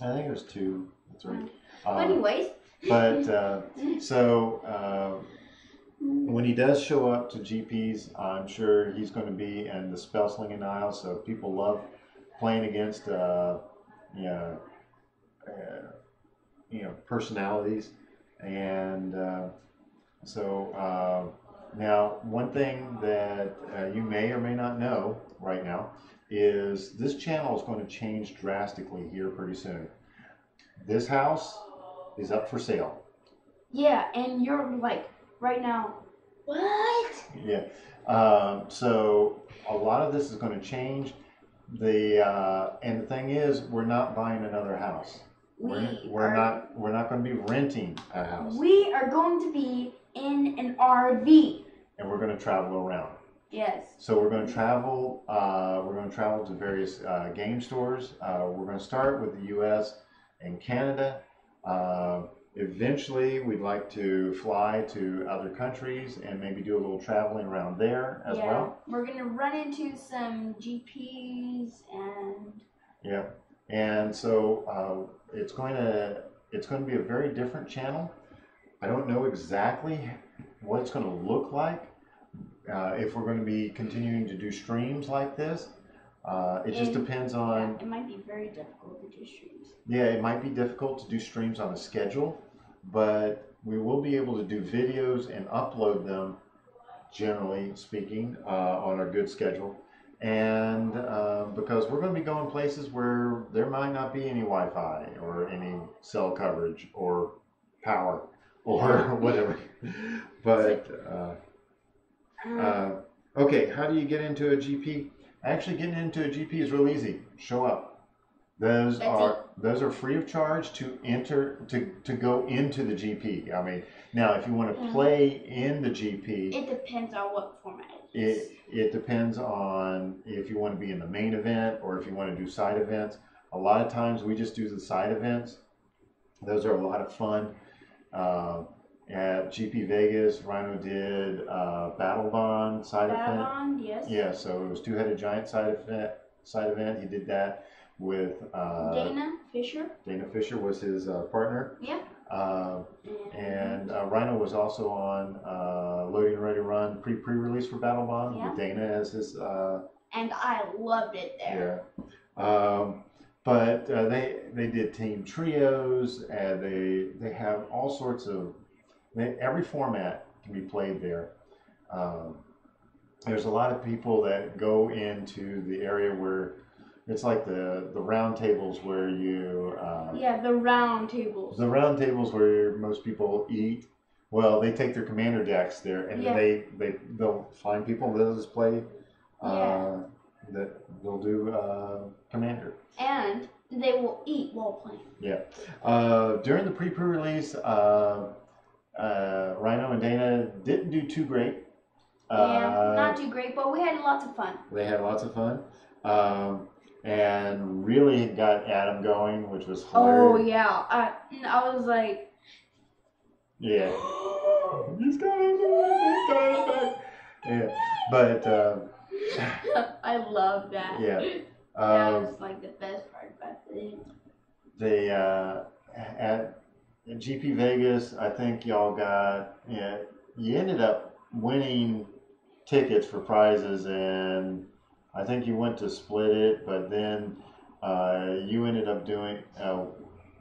I think it was 2. That's right. But anyways. When he does show up to GPs, I'm sure he's going to be in the spell slinging aisle. So people love playing against personalities, and now one thing that you may or may not know right now is this channel is going to change drastically here pretty soon. This house is up for sale. Yeah, and you're like, right now, what? Yeah. So a lot of this is going to change. And the thing is, we're not buying another house. We're not going to be renting a house. We are going to be in an RV. And we're going to travel around. Yes. So we're going to travel. We're going to travel to various game stores. We're going to start with the U.S. and Canada. Eventually, we'd like to fly to other countries and maybe do a little traveling around there as well. We're going to run into some GPs and... Yeah, and so it's going to be a very different channel. I don't know exactly what it's going to look like if we're going to be continuing to do streams like this. It just depends on... it might be very difficult to do streams. Yeah, it might be difficult to do streams on a schedule, but we will be able to do videos and upload them, generally speaking, on our good schedule. And because we're going to be going places where there might not be any Wi-Fi or any cell coverage or power or whatever. But, okay, how do you get into a GP? Actually, getting into a GP is real easy. Show up. Those are free of charge to enter to go into the GP. I mean, now if you want to play in the GP, it depends on what format it is. It depends on if you want to be in the main event or if you want to do side events. A lot of times we just do the side events. Those are a lot of fun. At GP Vegas, Rhino did Battle Bond side event. Battle Bond, yes. Yeah, so it was Two-Headed Giant side event. He did that with Dana Fisher. Dana Fisher was his partner. Yeah. And Rhino was also on Loading Ready to Run pre-release for Battle Bond with Dana as his. And I loved it there. Yeah. But they did team trios, and they have all sorts of. Every format can be played there. There's a lot of people that go into the area where it's like the round tables where you... the round tables. The round tables where most people eat. Well, they take their commander decks there, and they'll find people that'll just play... that they'll do commander. And they will eat while playing. Yeah. During the pre-release... Rhino and Dana didn't do too great. Yeah, not too great, but we had lots of fun. They had lots of fun. And really got Adam going, which was hilarious. Oh, yeah. I was like... Yeah. He's coming back. Yeah. But... I love that. Yeah. That was like the best part about it. They, at GP Vegas, I think y'all got... Yeah, you ended up winning tickets for prizes, and I think you went to split it, but then you ended up doing,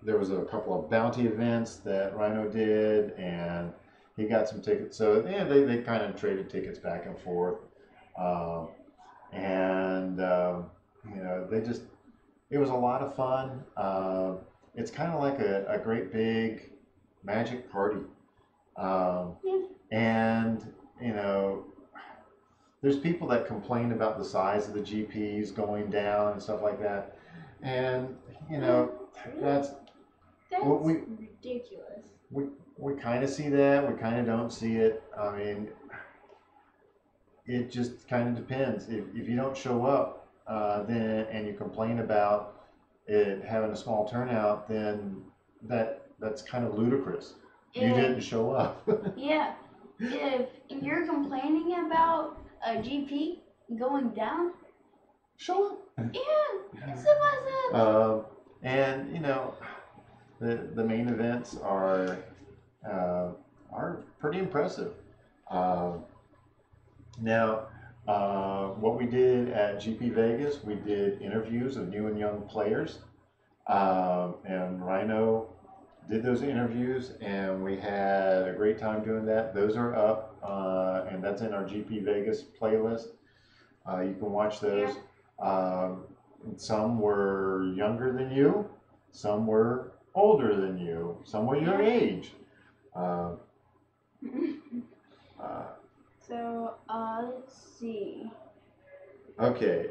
there was a couple of bounty events that Rhino did, and he got some tickets. So yeah, they kind of traded tickets back and forth. You know, it was a lot of fun. It's kind of like a great big Magic party. And, you know, there's people that complain about the size of the GPs going down and stuff like that. And, you know, that's ridiculous. We kind of see that. We kind of don't see it. I mean, it just kind of depends. If you don't show up, then and you complain about it having a small turnout, then that's kind of ludicrous. You didn't show up. Yeah. If you're complaining about a GP going down, show up. Yeah, so and you know, the main events are pretty impressive. Now, what we did at GP Vegas, we did interviews of new and young players, and Rhino did those interviews, and we had a great time doing that. Those are up, and that's in our GP Vegas playlist. You can watch those. Some were younger than you, some were older than you, some were your age. So, let's see. Okay,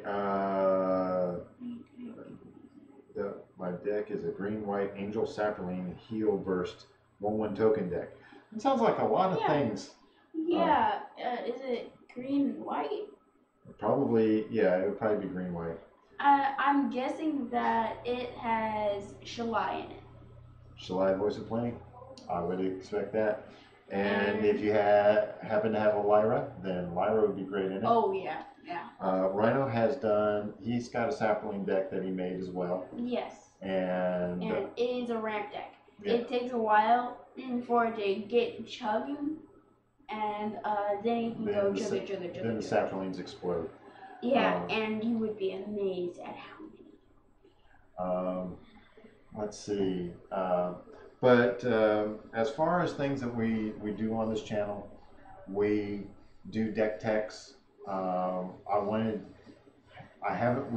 my deck is a green-white Angel Sapperling Heal Burst 1/1 token deck. It sounds like a lot of things. Yeah, is it green and white? Probably, yeah, it would probably be green-white. I'm guessing that it has Shalai in it. Shalai Voice of Plenty? I would expect that. And if you happen to have a Lyra, then Lyra would be great in it. Oh, yeah, yeah. Rhino he's got a sapling deck that he made as well. Yes. And it is a ramp deck. Yeah. It takes a while for it to get chugging, and then you can go chugga. Then the saplings explode. Yeah, and you would be amazed at how many. Let's see. But as far as things that we do on this channel, we do deck techs. We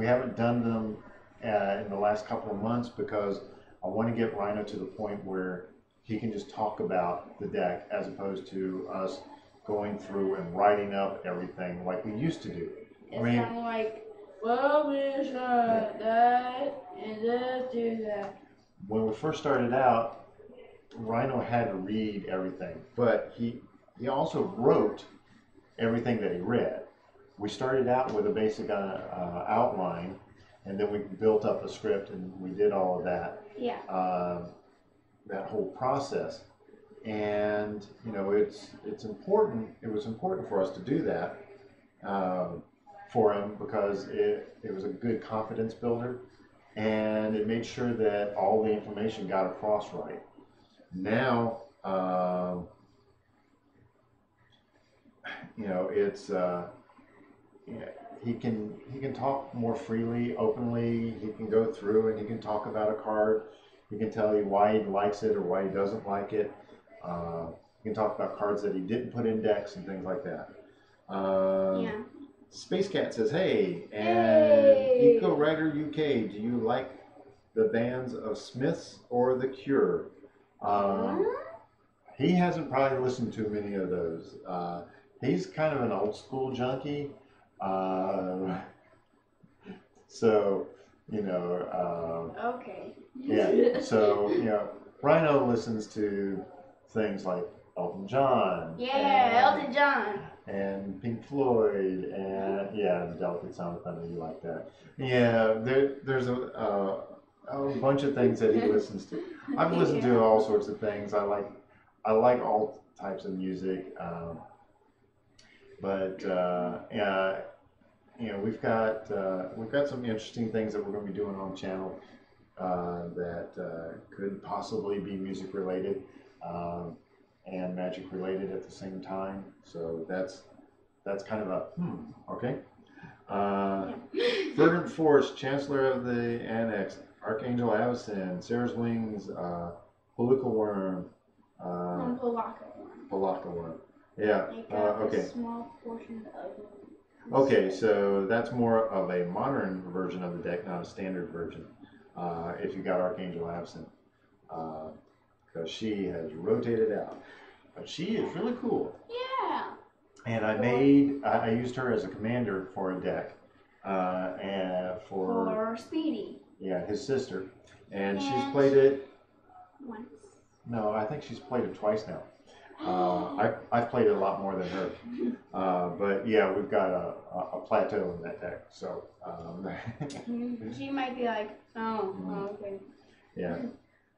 haven't done them in the last couple of months because I want to get Rhino to the point where he can just talk about the deck as opposed to us going through and writing up everything like we used to do. It's kind of like, well, we shot that and let's do that. When we first started out, Rhino had to read everything, but he also wrote everything that he read. We started out with a basic outline, and then we built up a script, and we did all of that. Yeah. That whole process, and you know, it's important. It was important for us to do that for him because it was a good confidence builder, and it made sure that all the information got across right. Now, you know, it's he can talk more freely, openly. He can go through and he can talk about a card. He can tell you why he likes it or why he doesn't like it. He can talk about cards that he didn't put in decks and things like that. Yeah. Space Cat says, "Hey, and Eco Writer UK, do you like the bands of Smiths or The Cure?" He hasn't probably listened to many of those. He's kind of an old school junkie. So, you know. Okay. Yeah. So, you know, Rhino listens to things like Elton John. Yeah, Elton John. And Pink Floyd, and yeah, the Delicate Sound of Thunder. You like that? Yeah, there's a bunch of things that he listens to. I've listened to all sorts of things. I like all types of music, but yeah, you know, we've got some interesting things that we're going to be doing on the channel that could possibly be music related. And magic related at the same time, so that's kind of a okay. Verdant Force, Chancellor of the Annex, Archangel Avacyn, Sarah's Wings, Polluka Worm, Polaka Worm. Yeah. Okay. A small portion of. Okay, so that's more of a modern version of the deck, not a standard version. If you got Archangel Avacyn. Because she has rotated out, but she is really cool. Yeah. And I used her as a commander for a deck, and for Speedy. Yeah, his sister, and she's played it once. No, I think she's played it twice now. I've played it a lot more than her, but yeah, we've got a plateau in that deck, so she might be like, oh, okay. Yeah.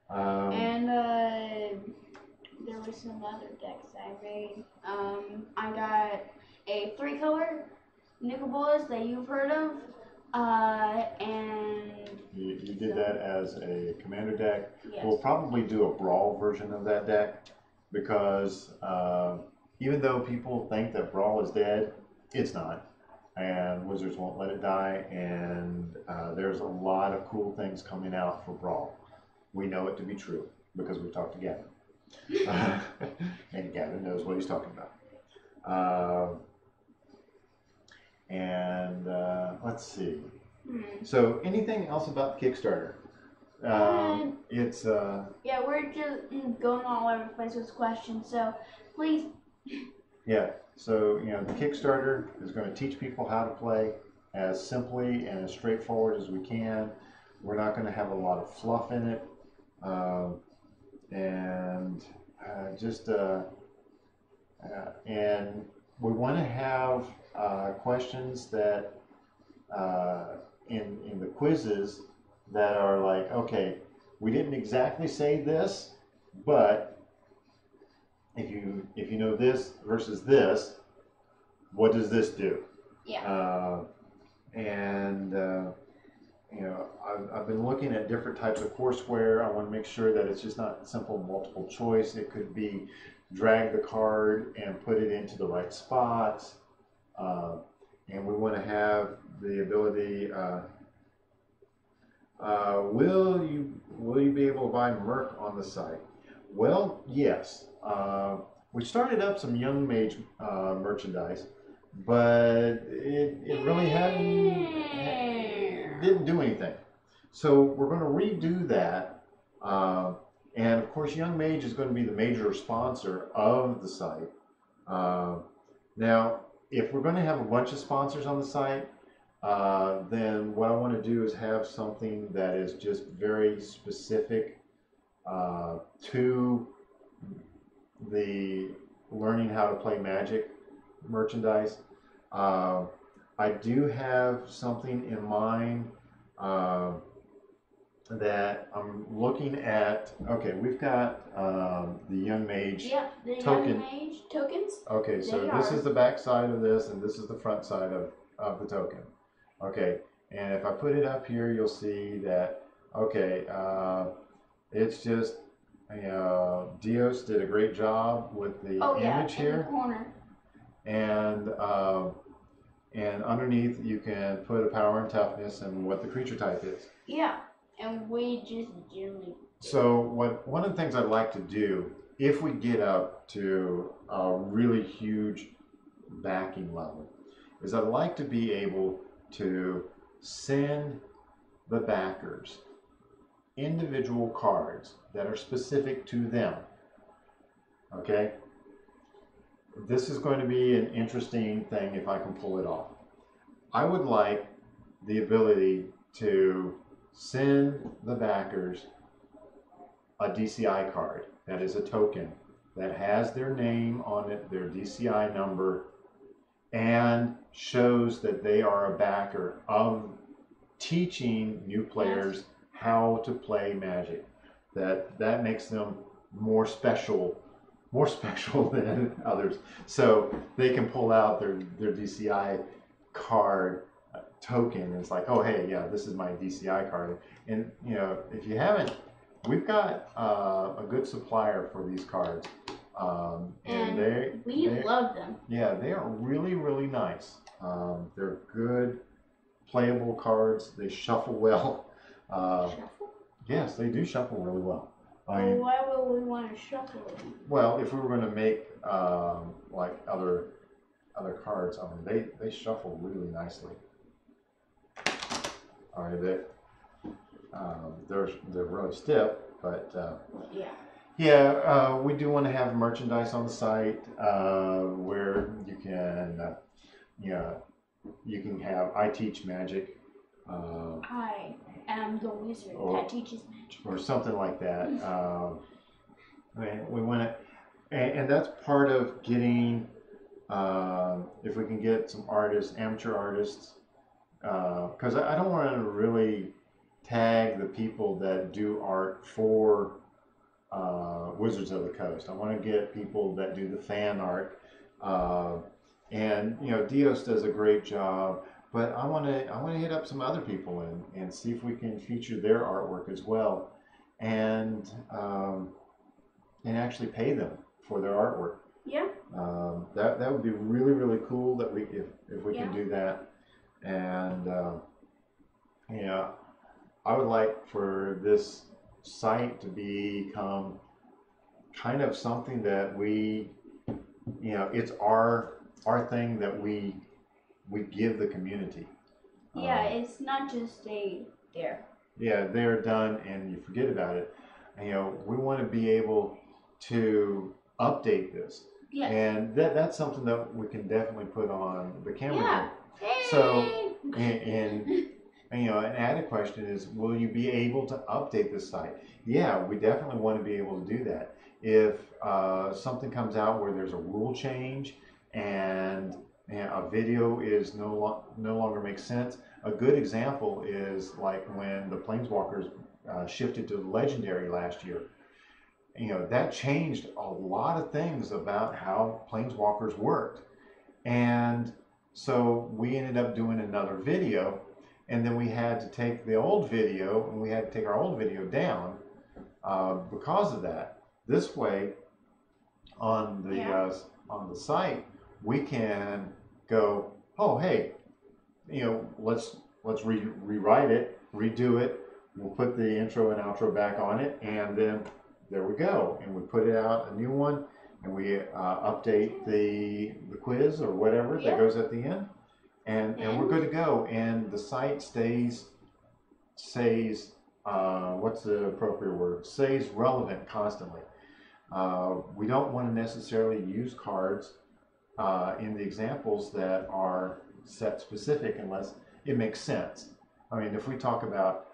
And there were some other decks I made. I got a 3-color Nicol Bolas that you've heard of, and you did that as a commander deck. Yes. We'll probably do a brawl version of that deck because even though people think that brawl is dead, it's not, and Wizards won't let it die. And there's a lot of cool things coming out for brawl. We know it to be true because we've talked to Gavin. And Gavin knows what he's talking about. Let's see. So anything else about the Kickstarter? Yeah, we're just going all over the place with questions, so please. Yeah, so you know, the Kickstarter is going to teach people how to play as simply and as straightforward as we can. We're not going to have a lot of fluff in it. And we want to have questions that in the quizzes that are like, okay, we didn't exactly say this, but if you know this versus this, what does this do? Yeah. You know, I've been looking at different types of courseware. I want to make sure that it's just not simple multiple choice. It could be drag the card and put it into the right spots. And we want to have the ability, will you be able to buy Merc on the site? Well, yes. We started up some Young Mage merchandise, but it really didn't do anything. So we're going to redo that. And of course, Young Mage is going to be the major sponsor of the site. Now, if we're going to have a bunch of sponsors on the site, then what I want to do is have something that is just very specific to the learning how to play Magic merchandise. I do have something in mind that I'm looking at. Okay, we've got the Young Mage token. Young Mage tokens. Okay, so this is the back side of this, and this is the front side of the token. Okay, and if I put it up here, you'll see that, okay, it's just, you know, Dios did a great job with the image here. In the corner. And underneath you can put a power and toughness and what the creature type is. Yeah, and we just generally. So one of the things I'd like to do, if we get up to a really huge backing level, is I'd like to be able to send the backers individual cards that are specific to them. Okay? This is going to be an interesting thing if I can pull it off. I would like the ability to send the backers a DCI card that is a token that has their name on it, their DCI number, and shows that they are a backer of teaching new players how to play Magic. That makes them more special than others. So they can pull out their DCI card token, and it's like, oh hey, yeah, this is my DCI card. And you know, if you haven't, we've got a good supplier for these cards. And we love them. Yeah, they are really nice. They're good, playable cards. They shuffle well. Shuffle? Yes, they do shuffle really well. Well, why would we want to shuffle them? Well, if we were going to make like other cards, I mean, they shuffle really nicely. All right, they're really stiff, but yeah. Yeah, we do want to have merchandise on the site where you can, you can have I Teach Magic. I am the wizard that teaches magic. Or something like that. We want to, and that's part of getting, if we can get some artists, amateur artists, because I don't want to really tag the people that do art for Wizards of the Coast. I want to get people that do the fan art, and you know, Dios does a great job, but I want to hit up some other people and see if we can feature their artwork as well, and actually pay them for their artwork. Yeah. That would be really cool that we if we can do that, and yeah, I would like for this site to become kind of something that we, it's our thing that we give the community. Yeah, it's not just there. Yeah, they're done and you forget about it. And, we want to be able to update this. Yes. And that's something that we can definitely put on the camera. Yeah. Hey. So, and an added question is, will you be able to update this site? Yeah, we definitely want to be able to do that. If something comes out where there's a rule change and a video is no longer makes sense, a good example is like when the Planeswalkers shifted to the Legendary last year. That changed a lot of things about how Planeswalkers worked. And so we ended up doing another video, and then we had to take the old video and we had to take our old video down because of that. This way, on the site, we can go, oh hey, let's rewrite it, redo it. We'll put the intro and outro back on it, and then there we go. And we put it out a new one, and we update the quiz or whatever that goes at the end, and we're good to go. And the site stays what's the appropriate word? Stays relevant constantly. We don't want to necessarily use cards in the examples that are set specific unless it makes sense. I mean, if we talk about,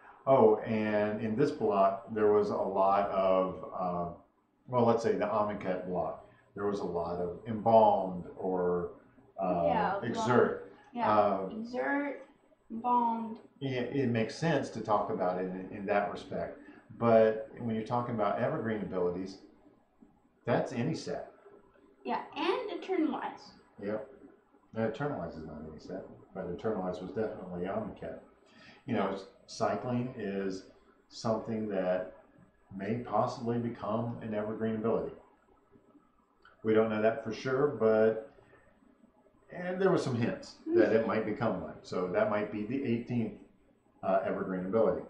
and in this block there was a lot of, let's say the Amonkhet block, there was a lot of Embalmed or Exert. Exert, Embalmed. It makes sense to talk about it in that respect. But when you're talking about evergreen abilities, that's any set. Yeah, and Eternalize. Yep. Eternalize is not any set, but Eternalize was definitely Amonkhet. Cycling is something that may possibly become an evergreen ability. We don't know that for sure, and there were some hints that it might become one. So that might be the 18th evergreen ability.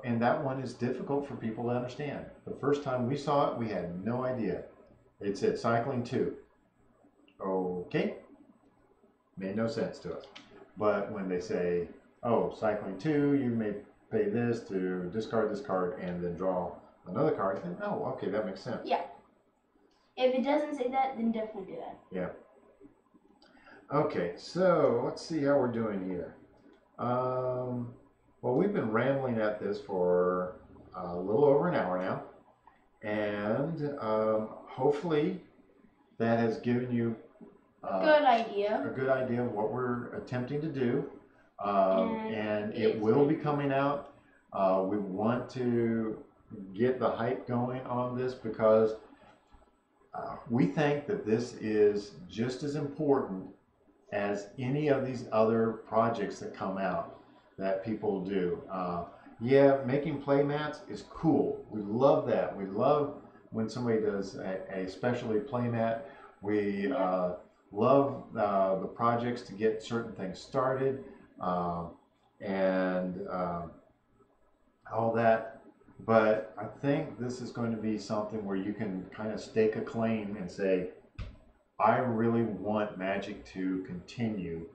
And that one is difficult for people to understand. The first time we saw it, we had no idea. It said Cycling 2. Okay. Made no sense to us. But when they say, Cycling 2, you may pay this to discard this card and then draw another card, then, okay, that makes sense. Yeah. If it doesn't say that, then definitely do that. Yeah. Okay, so let's see how we're doing here. Well, we've been rambling at this for a little over an hour now, And hopefully that has given you a good idea of what we're attempting to do. And it will be coming out. We want to get the hype going on this because we think that this is just as important as any of these other projects that come out that people do. Yeah, making play mats is cool. We love that. We love when somebody does a specialty play mat. We love the projects to get certain things started and all that. But I think this is going to be something where you can kind of stake a claim and say, I really want Magic to continue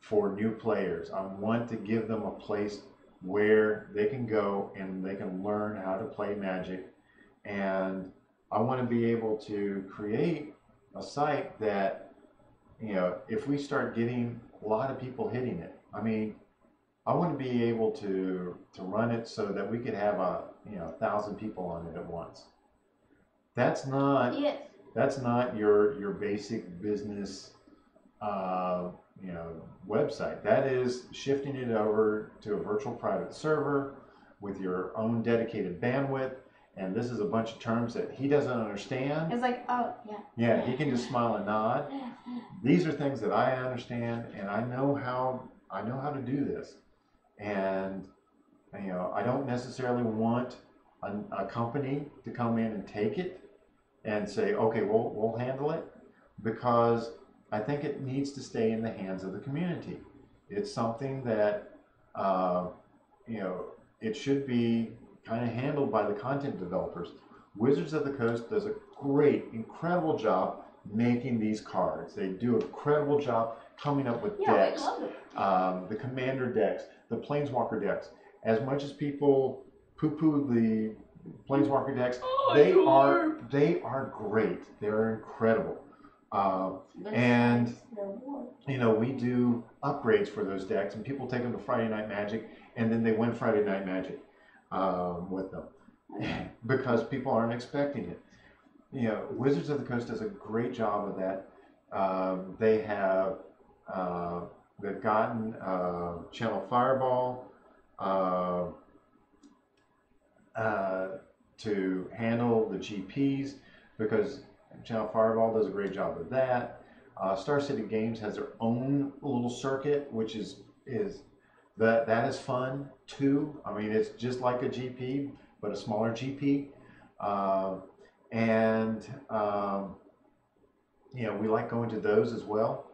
for new players. I want to give them a place where they can go and they can learn how to play Magic. And I want to be able to create a site that, you know, if we start getting a lot of people hitting it, I mean, I want to be able to run it so that we could have 1,000 people on it at once. That's not your basic business website. That is shifting it over to a virtual private server with your own dedicated bandwidth. And this is a bunch of terms that he doesn't understand. It's like, oh, yeah. Yeah, he can just smile and nod. These are things that I understand, and I know how to do this. And I don't necessarily want a company to come in and take it and say, okay, we'll handle it, because I think it needs to stay in the hands of the community. It's something that it should be kind of handled by the content developers. Wizards of the Coast does a great, incredible job making these cards. They do an incredible job coming up with decks, the commander decks, the planeswalker decks. As much as people poo-poo the planeswalker decks, they are great. They're incredible. And we do upgrades for those decks, and people take them to Friday Night Magic, and then they win Friday Night Magic with them because people aren't expecting it. Wizards of the Coast does a great job of that. They've gotten Channel Fireball to handle the GPs, because Channel Fireball does a great job of that. Star City Games has their own little circuit, which is that is fun too. I mean, it's just like a GP, but a smaller GP. We like going to those as well.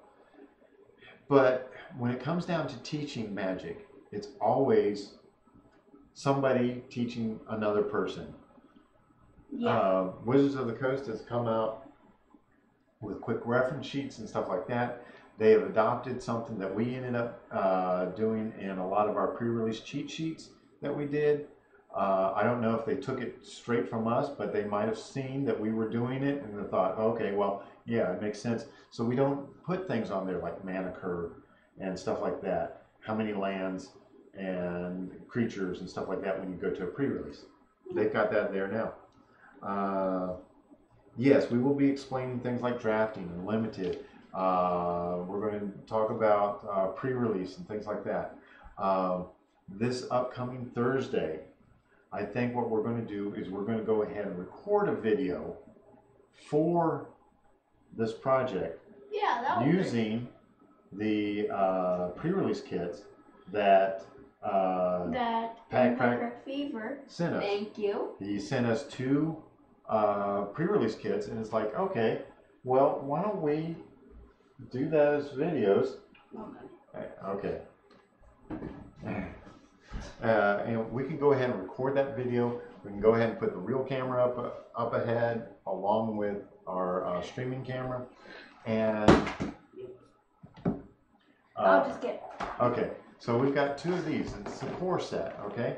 But when it comes down to teaching Magic, it's always somebody teaching another person. Yeah. Wizards of the Coast has come out with quick reference sheets and stuff like that. They have adopted something that we ended up doing in a lot of our pre-release cheat sheets that we did. I don't know if they took it straight from us, but they might have seen that we were doing it and they thought, okay, well, yeah, it makes sense. So we don't put things on there like mana curve and stuff like that. How many lands and creatures and stuff like that when you go to a pre-release. They've got that there now. Yes, we will be explaining things like drafting and limited. We're going to talk about pre-release and things like that. This upcoming Thursday, I think what we're going to do is we're going to go ahead and record a video for this project using the pre-release kits that Pack Fever sent us. Thank you. He sent us 2 pre-release kits, and it's like, okay, well, why don't we do those videos? Okay. And we can go ahead and record that video. We can go ahead and put the real camera up ahead along with our streaming camera. And I'll just get. Okay, so we've got 2 of these. It's a 4 set. Okay,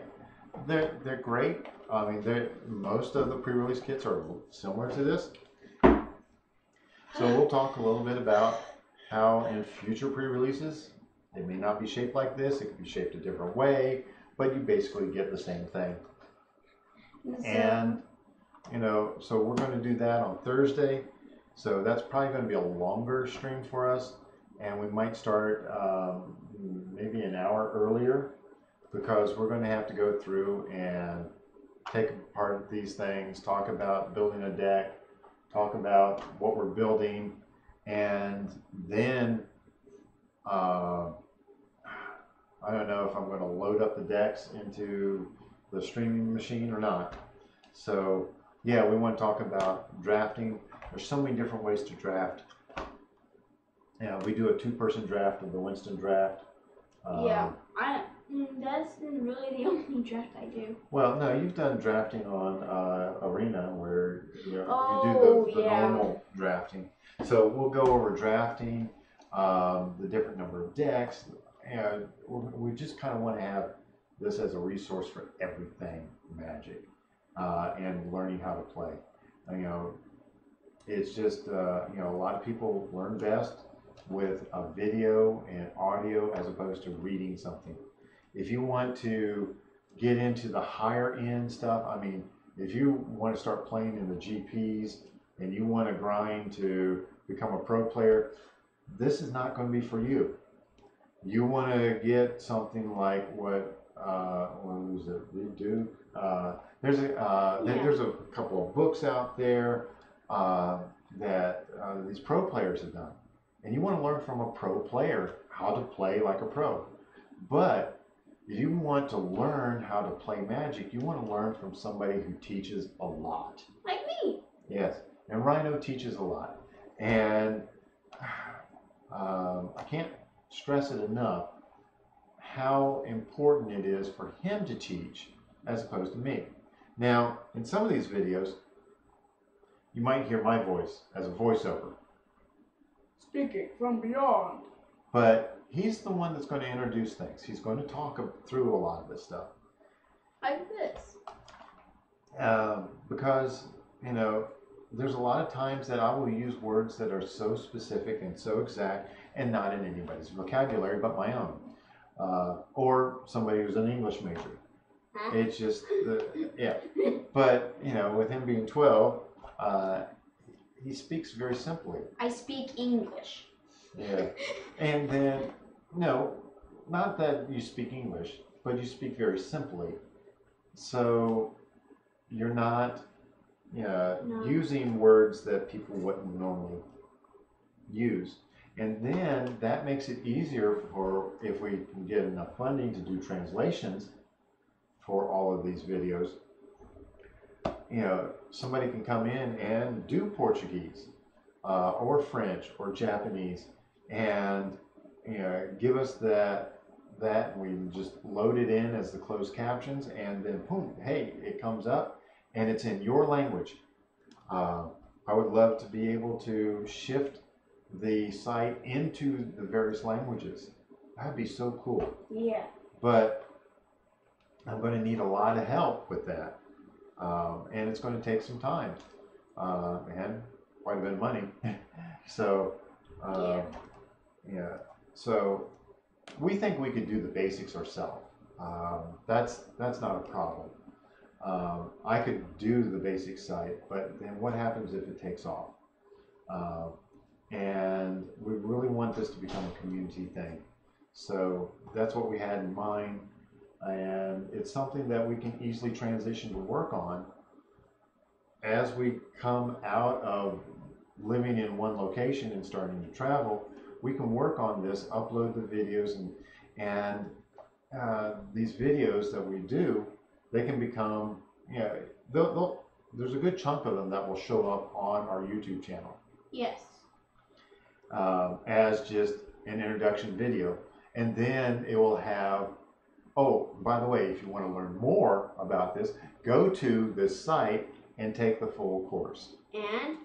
they're great. I mean, most of the pre-release kits are similar to this. So we'll talk a little bit about how in future pre-releases, it may not be shaped like this. It could be shaped a different way, but you basically get the same thing. And you know, so we're going to do that on Thursday. So that's probably going to be a longer stream for us, and we might start maybe an hour earlier because we're going to have to go through and take apart these things, talk about building a deck, talk about what we're building, and then I don't know if I'm going to load up the decks into the streaming machine or not. So yeah, we want to talk about drafting. There's so many different ways to draft. Yeah, we do a 2-person draft of the Winston draft. Yeah, that's really the only draft I do. Well, no, you've done drafting on Arena where you do the normal drafting. So we'll go over drafting, the different number of decks, and we just kind of want to have this as a resource for everything Magic and learning how to play. You know, it's just you know, a lot of people learn best with a video and audio as opposed to reading something. If you want to get into the higher end stuff, I mean, if you want to start playing in the GPs and you want to grind to become a pro player, this is not going to be for you. You want to get something like what was it? Redo. There's a couple of books out there that these pro players have done, and you want to learn from a pro player how to play like a pro. But if you want to learn how to play Magic, you want to learn from somebody who teaches a lot. Like me. Yes, and Rhino teaches a lot, and I can't stress it enough how important it is for him to teach as opposed to me. Now, in some of these videos, you might hear my voice as a voiceover. Speaking from beyond. But he's the one that's going to introduce things. He's going to talk through a lot of this stuff. Like this. Because, you know, there's a lot of times that I will use words that are so specific and so exact and not in anybody's vocabulary but my own. Or somebody who's an English major. It's just, yeah. But, you know, with him being 12, he speaks very simply. I speak English. Yeah. And then, no, not that you speak English, but you speak very simply. So you're not using words that people wouldn't normally use. And then that makes it easier for, if we can get enough funding to do translations for all of these videos, you know, somebody can come in and do Portuguese or French or Japanese and, you know, give us that we just load it in as the closed captions, and then boom, hey, it comes up and it's in your language. I would love to be able to shift the site into the various languages. That'd be so cool. Yeah. But I'm going to need a lot of help with that. And it's going to take some time and quite a bit of money. So, yeah. So we think we could do the basics ourselves. That's not a problem. I could do the basic site, but then what happens if it takes off? And we really want this to become a community thing. So that's what we had in mind. And it's something that we can easily transition to work on as we come out of living in one location and starting to travel. We can work on this, upload the videos, and these videos that we do, they can become, you know, there's a good chunk of them that will show up on our YouTube channel. Yes. As just an introduction video, and then it will have, oh, by the way, if you want to learn more about this, go to this site and take the full course. And?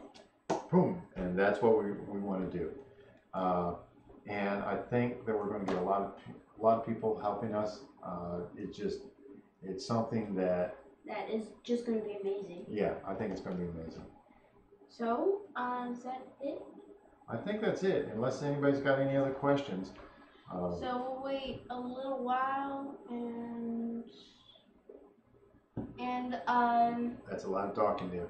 Boom. And that's what we want to do. And I think that we're going to get a lot of people helping us. It's something that is just going to be amazing. Yeah, I think it's going to be amazing. So, is that it? I think that's it, unless anybody's got any other questions. So we'll wait a little while, and And That's a lot of talking there.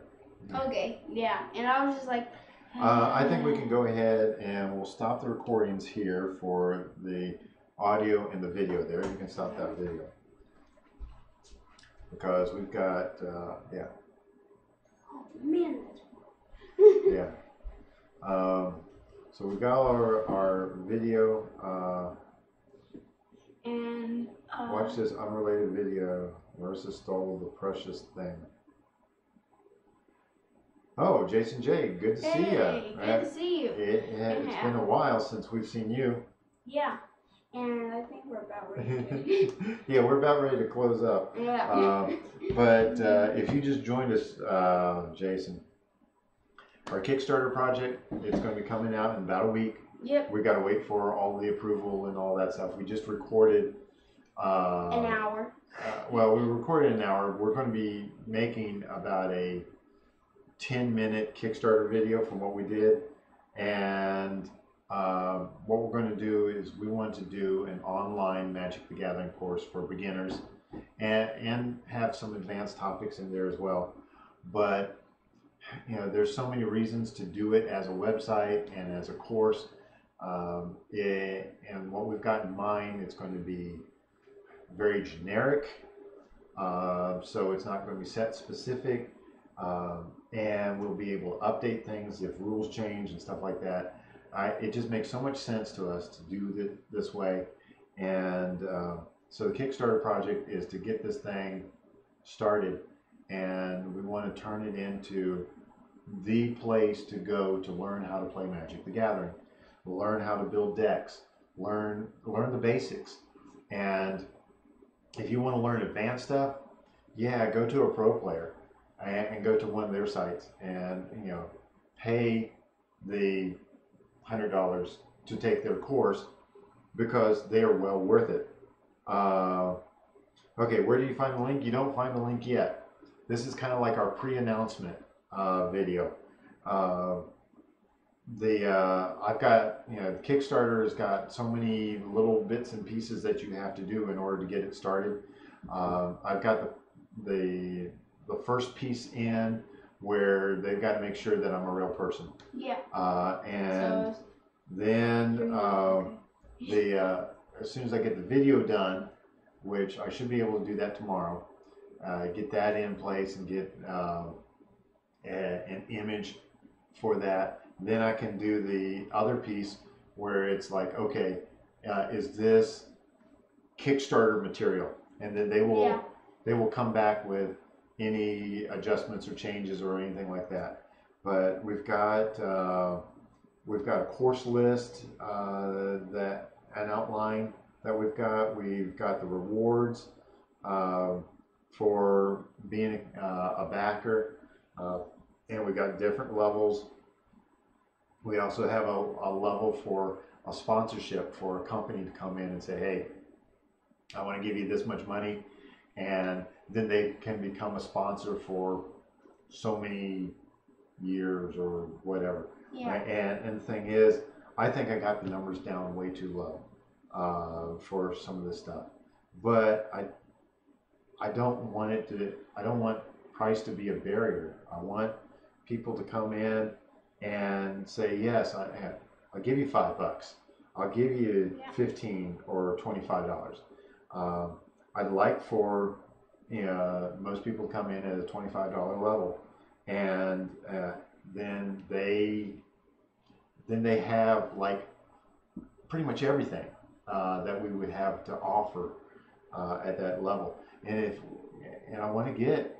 okay, yeah. And I was just like, I think we can go ahead and we'll stop the recordings here for the audio and the video there. You can stop that video. Because we've got, yeah. Oh, man. Yeah. So we've got our video. And Watch this unrelated video. Marissa stole the precious thing. Oh, Jason J, good to see you. Good to see you. It's been a while since we've seen you. Yeah, and I think we're about ready. Yeah, we're about ready to close up. Yeah. But if you just joined us, Jason, our Kickstarter project, it's going to be coming out in about a week. Yep. We got to wait for all the approval and all that stuff. We just recorded an hour. Well, we recorded an hour. We're going to be making about a 10-minute Kickstarter video from what we did, and what we're going to do is we want to do an online Magic the Gathering course for beginners, and have some advanced topics in there as well. But you know, there's so many reasons to do it as a website and as a course, and what we've got in mind, it's going to be very generic, so it's not going to be set specific. And we'll be able to update things if rules change and stuff like that. It just makes so much sense to us to do it this way. And so the Kickstarter project is to get this thing started, and we want to turn it into the place to go to learn how to play Magic the Gathering, learn how to build decks, learn the basics. And if you want to learn advanced stuff, yeah, go to a pro player and go to one of their sites and, you know, pay the $100 to take their course, because they are well worth it. Okay, where do you find the link? You don't find the link yet. This is kind of like our pre-announcement video. I've got, you know, Kickstarter has got so many little bits and pieces that you have to do in order to get it started. I've got the first piece in where they've got to make sure that I'm a real person. Yeah. And so, then as soon as I get the video done, which I should be able to do that tomorrow, get that in place and get an image for that. Then I can do the other piece where it's like, okay, is this Kickstarter material? And then they will come back with any adjustments or changes or anything like that. But we've got a course list, that an outline that we've got. We've got the rewards for being a backer, and we've got different levels. We also have a level for a sponsorship for a company to come in and say, hey, I want to give you this much money, and then they can become a sponsor for so many years or whatever. Yeah. And the thing is, I think I got the numbers down way too low for some of this stuff. But I don't want price to be a barrier. I want people to come in and say, yes, I'll give you $5. I'll give you $15 or $25. I'd like for, you know, most people come in at a $25 level, and then they have like pretty much everything that we would have to offer at that level. And I want to get,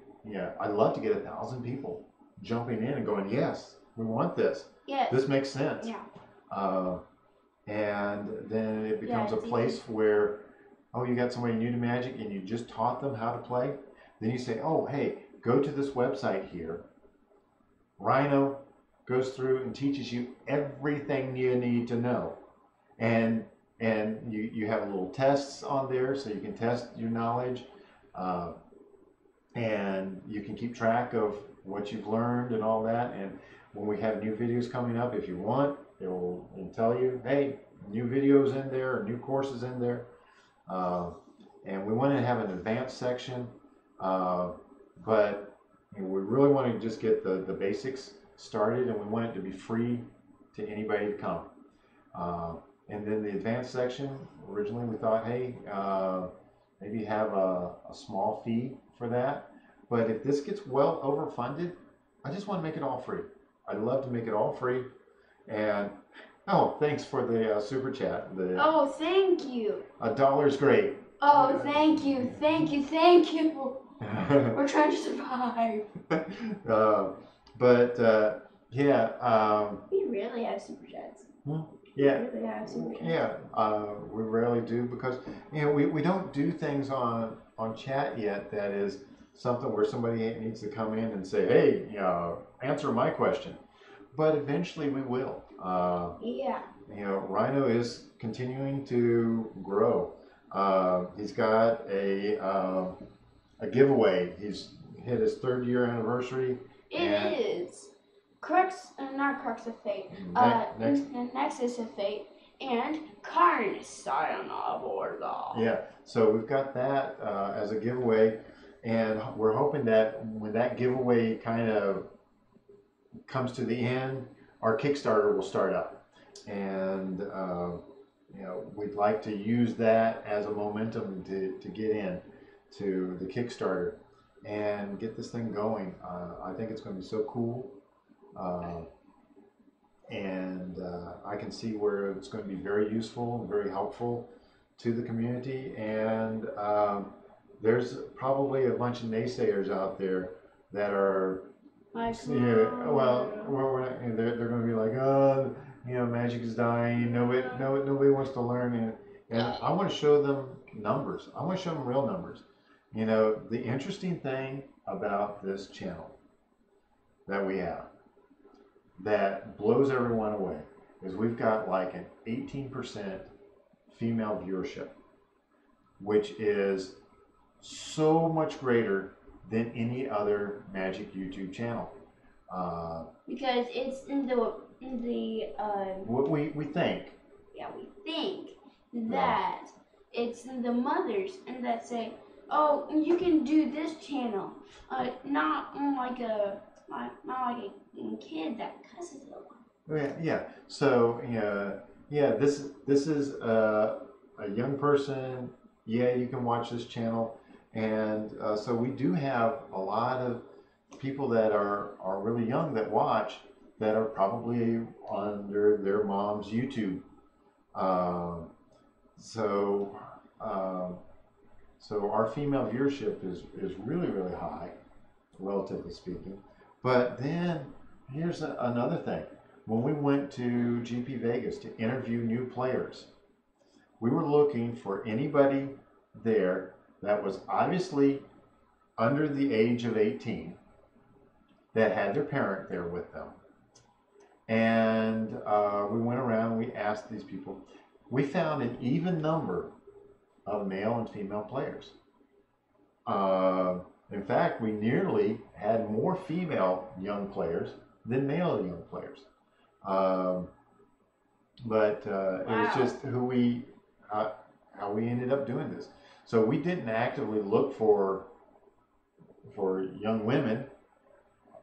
I'd love to get 1,000 people jumping in and going, yes, we want this. Yes. This makes sense. Yeah. And then it becomes a place where, oh, you got somebody new to Magic and you just taught them how to play. Then you say, oh, hey, go to this website here. Rhino goes through and teaches you everything you need to know. And you have little tests on there so you can test your knowledge. And you can keep track of what you've learned and all that. And when we have new videos coming up, if you want, it'll tell you, hey, new videos in there, or new courses in there. And we want to have an advanced section but we really want to just get the basics started, and we want it to be free to anybody to come. And then the advanced section, originally we thought, hey, maybe have a small fee for that. But if this gets well overfunded, I just want to make it all free. I'd love to make it all free. And oh, thanks for the super chat. Oh, thank you. $1's great. Oh, thank you. We're trying to survive. Yeah. We rarely have super chats. Yeah. We rarely have super chats. Yeah. We rarely do because we don't do things on chat yet that is something where somebody needs to come in and say, hey, answer my question. But eventually we will. Yeah. Rhino is continuing to grow. He's got a giveaway. He's hit his 3rd year anniversary. It is not Crux of Fate. Nexus of Fate and Karn Sayonara Borza. Yeah. So we've got that as a giveaway, and we're hoping that when that giveaway kind of comes to the end, our Kickstarter will start up, and we'd like to use that as a momentum to get in to the Kickstarter and get this thing going. I think it's going to be so cool, and I can see where it's going to be very useful and very helpful to the community. And there's probably a bunch of naysayers out there that are they're going to be like, oh, Magic is dying. Nobody wants to learn, and I want to show them numbers. I want to show them real numbers. The interesting thing about this channel that we have that blows everyone away is we've got like an 18% female viewership, which is so much greater than any other Magic YouTube channel. Because it's in the what we think. Yeah, we think that it's the mothers and that say, oh, you can do this channel, not like a kid that cusses a lot. Yeah. So this is a young person. Yeah, you can watch this channel, and so we do have a lot of people that are really young that watch that are probably under their mom's YouTube. So our female viewership is really, really high, relatively speaking. But then here's another thing. When we went to GP Vegas to interview new players, we were looking for anybody there that was obviously under the age of 18 that had their parent there with them. And we went around, we asked these people. We found an even number of male and female players. In fact, we nearly had more female young players than male young players. But it was just how we ended up doing this. So we didn't actively look for young women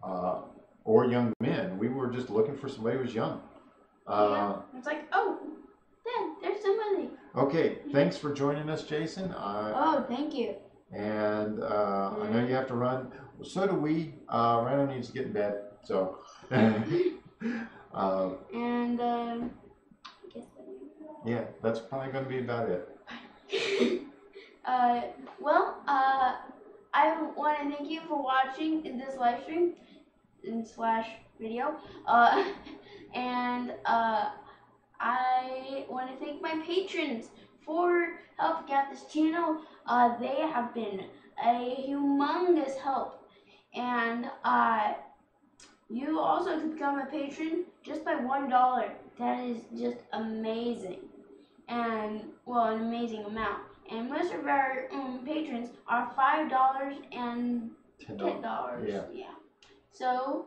or young men. We were just looking for somebody who was young. It's like, oh, there's somebody. Okay, thanks for joining us, Jason. Oh, thank you. And I know you have to run. So do we. Rhino needs to get in bed. So. Yeah, that's probably going to be about it. I want to thank you for watching this live stream / video. I want to thank my patrons for helping out this channel. They have been a humongous help, and you also can become a patron just by $1. That is just amazing, and an amazing amount. And most of our patrons are $5 and $10. Yeah. So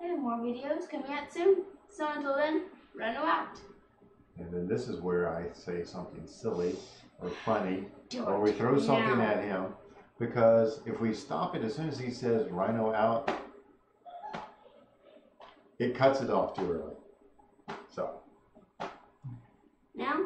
I have more videos coming out soon. So until then, Rhino out. And then this is where I say something silly or funny, or we throw something at him. because if we stop it as soon as he says Rhino out, it cuts it off too early. So. Now?